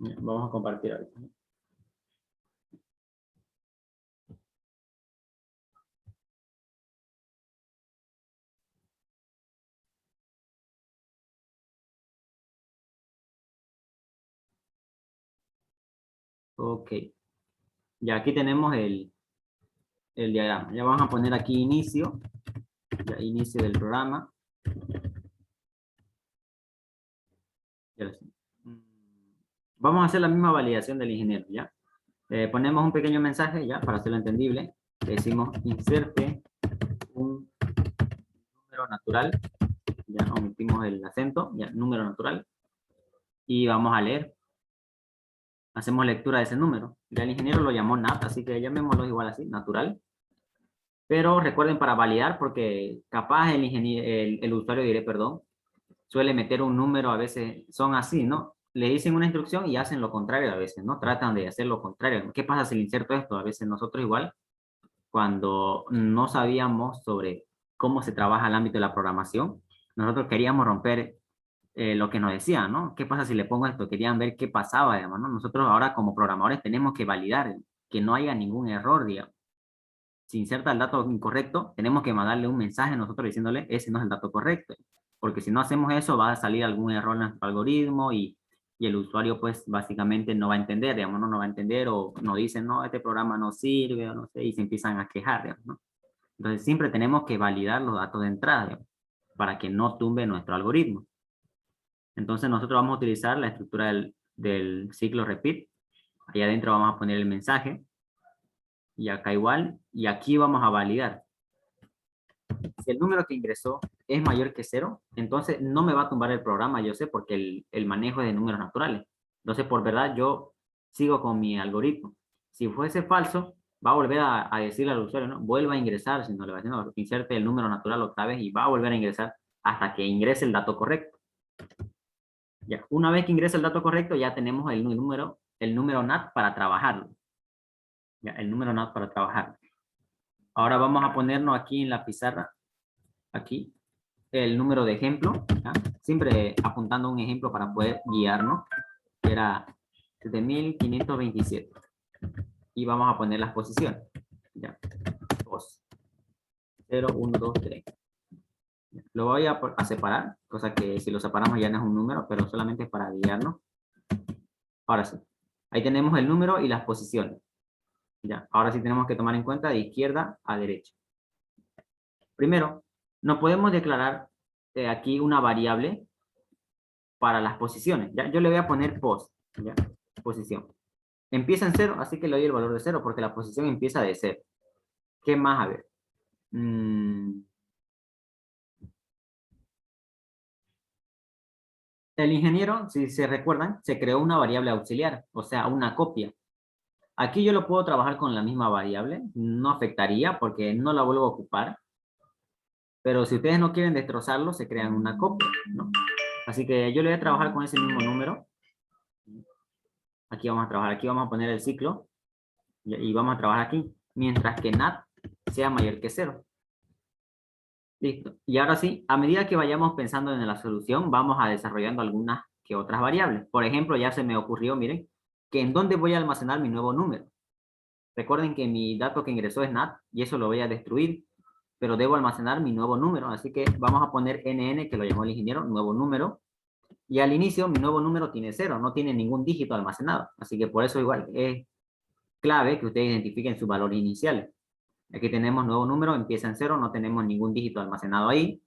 Ya, vamos a compartir ahorita. Ok. Ya aquí tenemos el diagrama. Ya vamos a poner aquí inicio. Ya inicio del programa. Ya lo sé. Vamos a hacer la misma validación del ingeniero, ¿ya? Ponemos un pequeño mensaje, ¿ya? Para hacerlo entendible. Le decimos inserte un número natural. Ya omitimos el acento, ya, número natural. Y vamos a leer. Hacemos lectura de ese número. Ya el ingeniero lo llamó nat, así que llamémoslo igual así, natural. Pero recuerden para validar, porque capaz el usuario diré, perdón, suele meter un número, a veces son así, ¿no? Le dicen una instrucción y hacen lo contrario a veces, ¿no? Tratan de hacer lo contrario. ¿Qué pasa si le inserto esto? A veces nosotros igual, cuando no sabíamos sobre cómo se trabaja el ámbito de la programación, nosotros queríamos romper lo que nos decían, ¿no? ¿Qué pasa si le pongo esto? Querían ver qué pasaba, digamos, ¿no? Nosotros ahora como programadores tenemos que validar que no haya ningún error, digamos. Si inserta el dato incorrecto, tenemos que mandarle un mensaje nosotros diciéndole, ese no es el dato correcto. Porque si no hacemos eso, va a salir algún error en nuestro algoritmo y el usuario, pues, básicamente no va a entender, digamos, no va a entender o nos dicen, no, este programa no sirve, o no sé, y se empiezan a quejar, digamos, ¿no? Entonces, siempre tenemos que validar los datos de entrada, digamos, para que no tumbe nuestro algoritmo. Entonces, nosotros vamos a utilizar la estructura del ciclo repeat. Ahí adentro vamos a poner el mensaje, y acá igual, y aquí vamos a validar. Si el número que ingresó es mayor que 0, entonces no me va a tumbar el programa, yo sé, porque el manejo es de números naturales. Entonces, por verdad, yo sigo con mi algoritmo. Si fuese falso, va a volver a decirle al usuario, ¿no? Vuelva a ingresar, si no le va a decir, no, inserte el número natural otra vez y va a volver a ingresar hasta que ingrese el dato correcto. Ya, una vez que ingrese el dato correcto, ya tenemos el número NAT para trabajarlo. Ya, el número NAT para trabajarlo. Ahora vamos a ponernos aquí en la pizarra, aquí, el número de ejemplo, ¿ya? Siempre apuntando un ejemplo para poder guiarnos, que era 7527. Y vamos a poner las posiciones. ¿Ya? 2, 0, 1, 2, 3. Lo voy a separar, cosa que si lo separamos ya no es un número, pero solamente para guiarnos. Ahora sí. Ahí tenemos el número y las posiciones. ¿Ya? Ahora sí tenemos que tomar en cuenta de izquierda a derecha. Primero, no podemos declarar aquí una variable para las posiciones. ¿ya? Yo le voy a poner pos, ¿ya? Posición. Empieza en 0, así que le doy el valor de 0 porque la posición empieza de 0. ¿Qué más? A ver. El ingeniero, si se recuerdan, se creó una variable auxiliar, o sea, una copia. Aquí yo lo puedo trabajar con la misma variable, no afectaría porque no la vuelvo a ocupar. Pero si ustedes no quieren destrozarlo, se crean una copia, ¿no? Así que yo le voy a trabajar con ese mismo número. Aquí vamos a trabajar, aquí vamos a poner el ciclo y vamos a trabajar aquí, mientras que NAT sea mayor que 0. Listo. Y ahora sí, a medida que vayamos pensando en la solución, vamos a desarrollando algunas que otras variables. Por ejemplo, ya se me ocurrió, miren, que en dónde voy a almacenar mi nuevo número. Recuerden que mi dato que ingresó es NAT y eso lo voy a destruir, pero debo almacenar mi nuevo número. Así que vamos a poner NN, que lo llamó el ingeniero, nuevo número. Y al inicio mi nuevo número tiene 0, no tiene ningún dígito almacenado. Así que por eso igual es clave que ustedes identifiquen sus valores iniciales. Aquí tenemos nuevo número, empieza en 0, no tenemos ningún dígito almacenado ahí.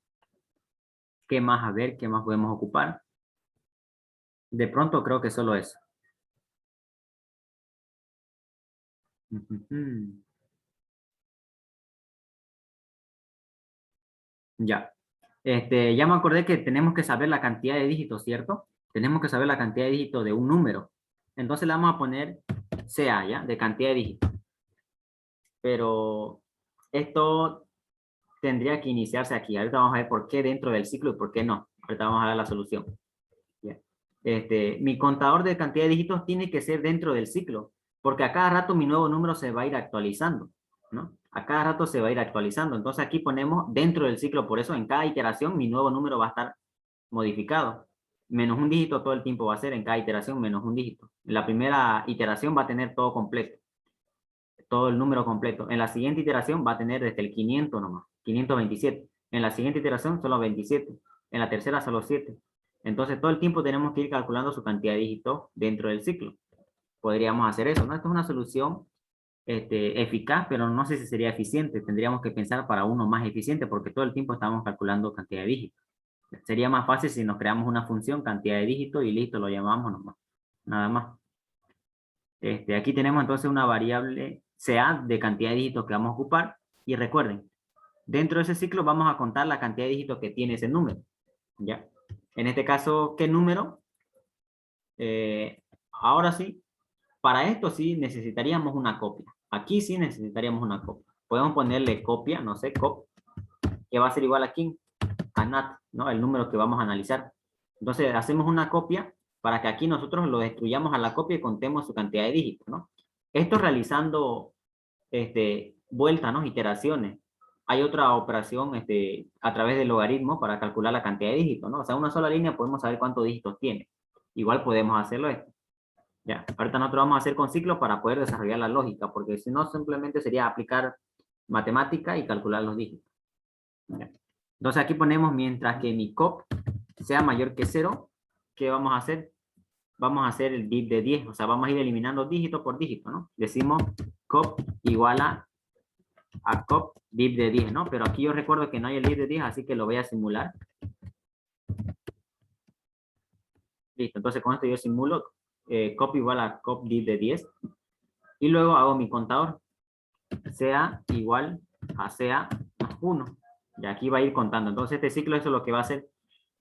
¿Qué más? A ver, ¿qué más podemos ocupar? De pronto creo que solo eso. Ya. Ya me acordé que tenemos que saber la cantidad de dígitos, ¿cierto? Tenemos que saber la cantidad de dígitos de un número. Entonces le vamos a poner CA, ¿ya? De cantidad de dígitos. Pero esto tendría que iniciarse aquí. Ahorita vamos a ver por qué dentro del ciclo y por qué no. Ahorita vamos a ver la solución. ¿Ya? Mi contador de cantidad de dígitos tiene que ser dentro del ciclo, porque a cada rato mi nuevo número se va a ir actualizando, ¿no? A cada rato se va a ir actualizando. Entonces aquí ponemos dentro del ciclo, por eso en cada iteración mi nuevo número va a estar modificado. Menos un dígito todo el tiempo va a ser en cada iteración menos un dígito. En la primera iteración va a tener todo completo, todo el número completo. En la siguiente iteración va a tener desde el 500 nomás, 527. En la siguiente iteración solo 27. En la tercera solo 7. Entonces todo el tiempo tenemos que ir calculando su cantidad de dígitos dentro del ciclo. Podríamos hacer eso, ¿no? Esto es una solución eficaz, pero no sé si sería eficiente. Tendríamos que pensar para uno más eficiente porque todo el tiempo estamos calculando cantidad de dígitos. Sería más fácil si nos creamos una función, cantidad de dígitos, y listo, lo llamamos nomás. Nada más. Aquí tenemos entonces una variable CA de cantidad de dígitos que vamos a ocupar. Y recuerden, dentro de ese ciclo vamos a contar la cantidad de dígitos que tiene ese número. ¿Ya? En este caso, ¿qué número? Ahora sí, para esto sí necesitaríamos una copia. Aquí sí necesitaríamos una copia. Podemos ponerle copia, no sé, cop, que va a ser igual aquí a NAT, ¿no? El número que vamos a analizar. Entonces hacemos una copia para que aquí nosotros lo destruyamos a la copia y contemos su cantidad de dígitos, ¿no? Esto realizando vueltas, ¿no? Iteraciones. Hay otra operación a través del logaritmo para calcular la cantidad de dígitos, ¿no? O sea, una sola línea podemos saber cuántos dígitos tiene. Igual podemos hacerlo esto. Ya, ahorita nosotros vamos a hacer con ciclos para poder desarrollar la lógica, porque si no simplemente sería aplicar matemática y calcular los dígitos. Ya. Entonces aquí ponemos mientras que mi cop sea mayor que 0, ¿qué vamos a hacer? Vamos a hacer el div de 10, o sea, vamos a ir eliminando dígito por dígito, ¿no? Decimos cop igual a cop div de 10, ¿no? Pero aquí yo recuerdo que no hay el div de 10, así que lo voy a simular. Listo, entonces con esto yo simulo cop igual a cop div de 10. Y luego hago mi contador. CA igual a CA más 1. Y aquí va a ir contando. Entonces este ciclo eso es lo que va a hacer.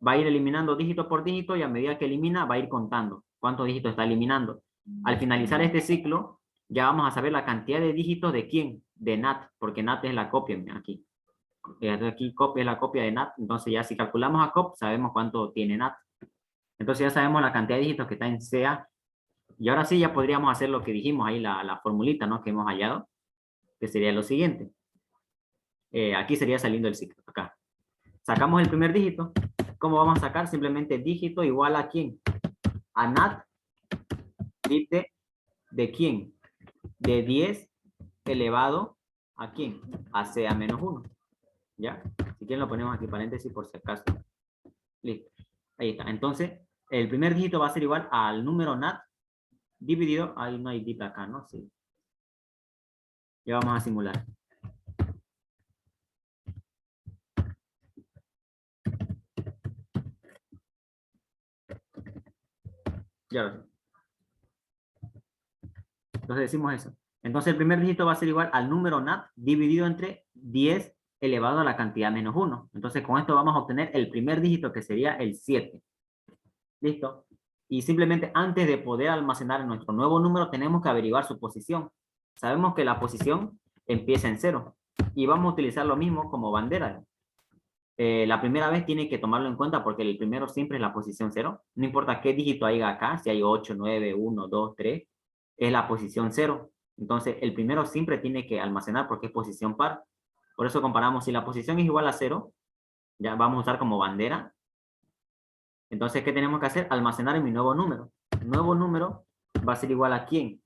Va a ir eliminando dígito por dígito y a medida que elimina va a ir contando cuántos dígitos está eliminando. Al finalizar este ciclo ya vamos a saber la cantidad de dígitos de quién, de NAT, porque NAT es la copia, aquí. Aquí cop es la copia de NAT, entonces ya si calculamos a cop sabemos cuánto tiene NAT. Entonces ya sabemos la cantidad de dígitos que está en CA. Y ahora sí ya podríamos hacer lo que dijimos ahí, la formulita, ¿no? Que hemos hallado, que sería lo siguiente. Aquí sería saliendo el ciclo, acá. Sacamos el primer dígito. ¿Cómo vamos a sacar? Simplemente dígito igual a ¿quién? A NAT de ¿quién? De 10 elevado a ¿quién? A CA menos 1. ¿Ya? Si quieren lo ponemos aquí paréntesis por si acaso. Listo. Ahí está. Entonces, el primer dígito va a ser igual al número NAT dividido, ahí no hay div acá, ¿no? Sí. Ya vamos a simular. Ya lo sé. Entonces decimos eso. Entonces el primer dígito va a ser igual al número NAT dividido entre 10 elevado a la cantidad menos 1. Entonces con esto vamos a obtener el primer dígito que sería el 7. ¿Listo? Y simplemente antes de poder almacenar nuestro nuevo número tenemos que averiguar su posición. Sabemos que la posición empieza en 0 y vamos a utilizar lo mismo como bandera. La primera vez tiene que tomarlo en cuenta porque el primero siempre es la posición 0. No importa qué dígito haya acá, si hay 8, 9, 1, 2, 3, es la posición 0. Entonces el primero siempre tiene que almacenar porque es posición par. Por eso comparamos, si la posición es igual a 0, Ya vamos a usar como bandera. Entonces, ¿qué tenemos que hacer? Almacenar en mi nuevo número. El nuevo número va a ser igual a ¿quién?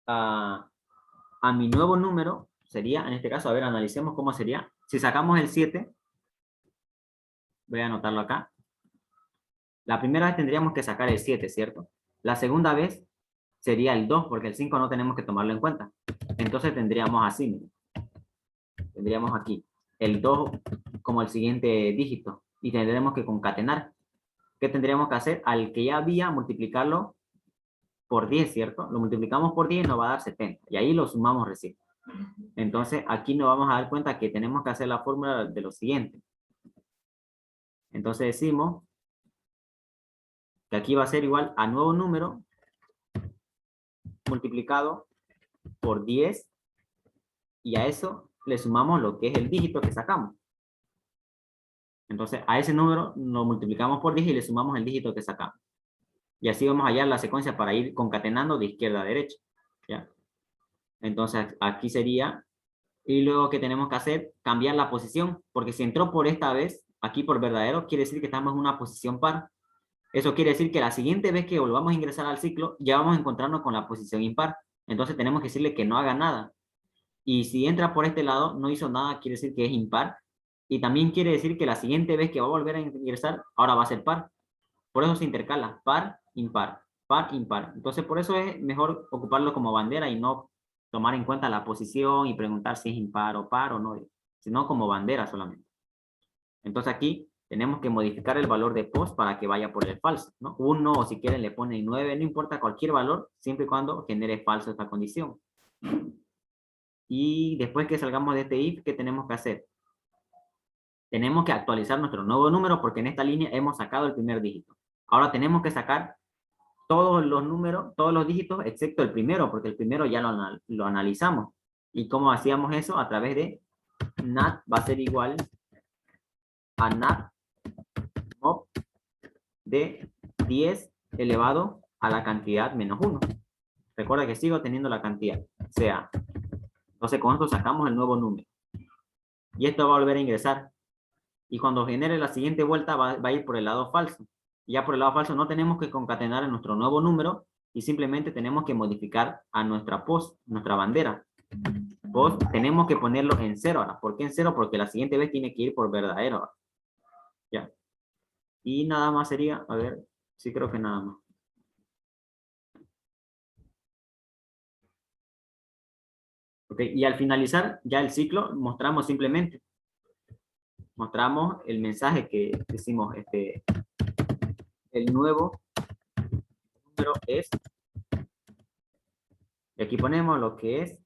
A mi nuevo número sería, en este caso, a ver, analicemos cómo sería. Si sacamos el 7, voy a anotarlo acá. La primera vez tendríamos que sacar el 7, ¿cierto? La segunda vez sería el 2, porque el 5 no tenemos que tomarlo en cuenta. Entonces tendríamos así, miren. Tendríamos aquí el 2 como el siguiente dígito y tendremos que concatenar. ¿Qué tendríamos que hacer? Al que ya había, multiplicarlo por 10, ¿cierto? Lo multiplicamos por 10 y nos va a dar 70 y ahí lo sumamos recién. Entonces aquí nos vamos a dar cuenta que tenemos que hacer la fórmula de lo siguiente. Entonces decimos que aquí va a ser igual a nuevo número multiplicado por 10 y a eso le sumamos lo que es el dígito que sacamos. Entonces a ese número lo multiplicamos por 10 y le sumamos el dígito que sacamos. Y así vamos a hallar la secuencia para ir concatenando de izquierda a derecha. ¿Ya? Entonces aquí sería, y luego que tenemos que hacer, cambiar la posición, porque si entró por esta vez, aquí por verdadero, quiere decir que estamos en una posición par. Eso quiere decir que la siguiente vez que volvamos a ingresar al ciclo, ya vamos a encontrarnos con la posición impar. Entonces tenemos que decirle que no haga nada. Y si entra por este lado, no hizo nada, quiere decir que es impar. Y también quiere decir que la siguiente vez que va a volver a ingresar, ahora va a ser par. Por eso se intercala, par, impar, par, impar. Entonces por eso es mejor ocuparlo como bandera y no tomar en cuenta la posición y preguntar si es impar o par o no, sino como bandera solamente. Entonces aquí tenemos que modificar el valor de post para que vaya por el falso, ¿no? 1 o si quieren le ponen 9, no importa cualquier valor, siempre y cuando genere falso esta condición. Y después que salgamos de este if, ¿qué tenemos que hacer? Tenemos que actualizar nuestro nuevo número porque en esta línea hemos sacado el primer dígito. Ahora tenemos que sacar todos los números, todos los dígitos, excepto el primero, porque el primero ya lo analizamos. ¿Y cómo hacíamos eso? A través de nat va a ser igual a nat mop de 10 elevado a la cantidad menos 1. Recuerda que sigo teniendo la cantidad, o sea, entonces con esto sacamos el nuevo número. Y esto va a volver a ingresar. Y cuando genere la siguiente vuelta va a ir por el lado falso. Y ya por el lado falso no tenemos que concatenar en nuestro nuevo número y simplemente tenemos que modificar a nuestra post, nuestra bandera. Post tenemos que ponerlo en 0 ahora. ¿Por qué en 0? Porque la siguiente vez tiene que ir por verdadero ahora. Ya. Y nada más sería, a ver, sí creo que nada más. Ok, y al finalizar ya el ciclo mostramos simplemente, mostramos el mensaje que decimos, el nuevo número es, y aquí ponemos lo que es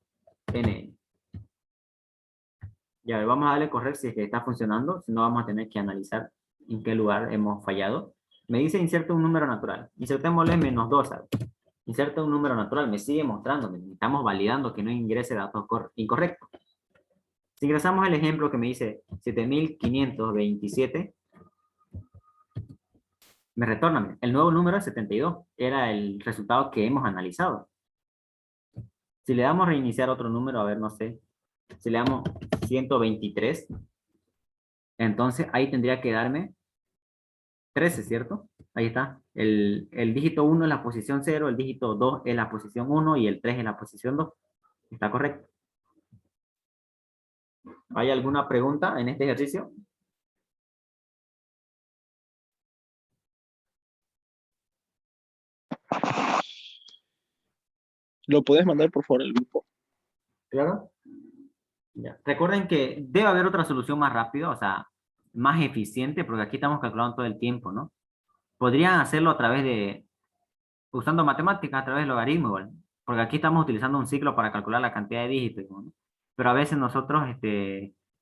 NN. Ya, vamos a darle correr si es que está funcionando, si no vamos a tener que analizar en qué lugar hemos fallado. Me dice inserta un número natural, insertémosle menos 2, ¿sabes? Inserta un número natural, me sigue mostrando, estamos validando que no ingrese datos incorrectos. Si ingresamos el ejemplo que me dice 7527, me retorna el nuevo número es 72, era el resultado que hemos analizado. Si le damos reiniciar otro número, a ver, no sé, si le damos 123, entonces ahí tendría que darme 13, ¿cierto? Ahí está. El dígito 1 es la posición 0, el dígito 2 es la posición 1 y el 3 es la posición 2. ¿Está correcto? ¿Hay alguna pregunta en este ejercicio?
¿Lo puedes mandar por favor al grupo?
Claro. Ya. Recuerden que debe haber otra solución más rápida, o sea, más eficiente, porque aquí estamos calculando todo el tiempo, ¿no? Podrían hacerlo a través de, usando matemáticas, a través del logaritmo, igual, porque aquí estamos utilizando un ciclo para calcular la cantidad de dígitos, ¿no? Pero a veces nosotros,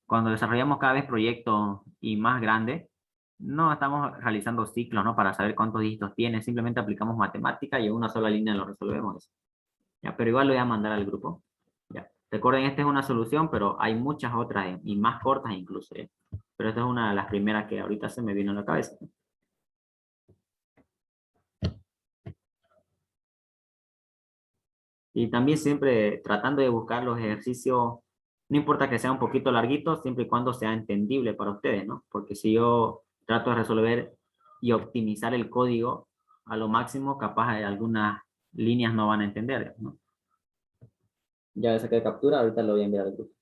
cuando desarrollamos cada vez proyectos y más grandes, no estamos realizando ciclos, ¿no? Para saber cuántos dígitos tiene, simplemente aplicamos matemática y en una sola línea lo resolvemos. Ya, pero igual lo voy a mandar al grupo. Ya. Recuerden, esta es una solución, pero hay muchas otras y más cortas incluso. ¿Eh? Pero esta es una de las primeras que ahorita se me vino a la cabeza. Y también siempre tratando de buscar los ejercicios No importa que sea un poquito larguito, siempre y cuando sea entendible para ustedes, ¿no? Porque si yo trato de resolver y optimizar el código a lo máximo, capaz de algunas líneas no van a entender, ¿no? Ya saqué captura, ahorita lo voy a enviar al grupo.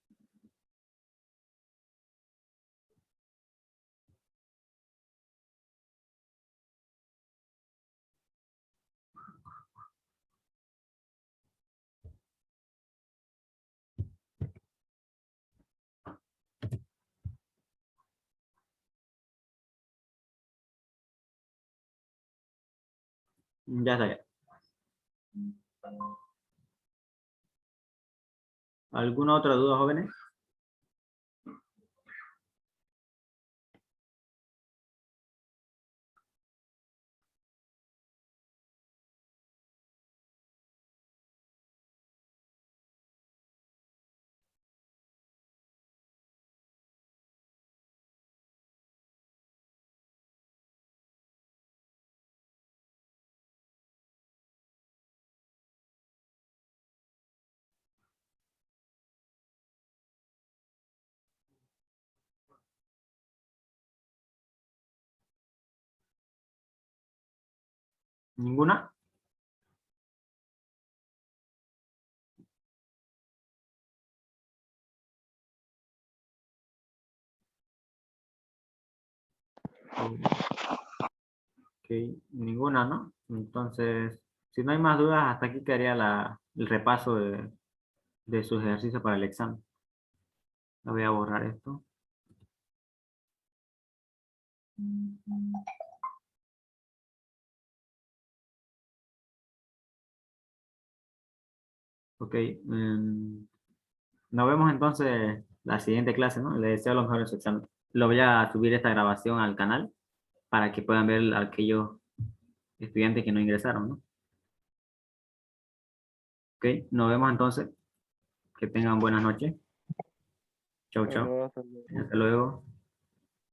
Ya saqué. ¿Alguna otra duda, jóvenes? ¿Ninguna? Ok, ninguna, ¿no? Entonces, si no hay más dudas, hasta aquí quedaría el repaso de sus ejercicios para el examen. La voy a borrar esto. Ok, nos vemos entonces la siguiente clase, ¿no? Les deseo lo mejor en su examen. Lo voy a subir esta grabación al canal para que puedan ver a aquellos estudiantes que no ingresaron, ¿no? Ok, nos vemos entonces. Que tengan buenas noches. Chau, chau.
Bueno, hasta luego.
Hasta luego.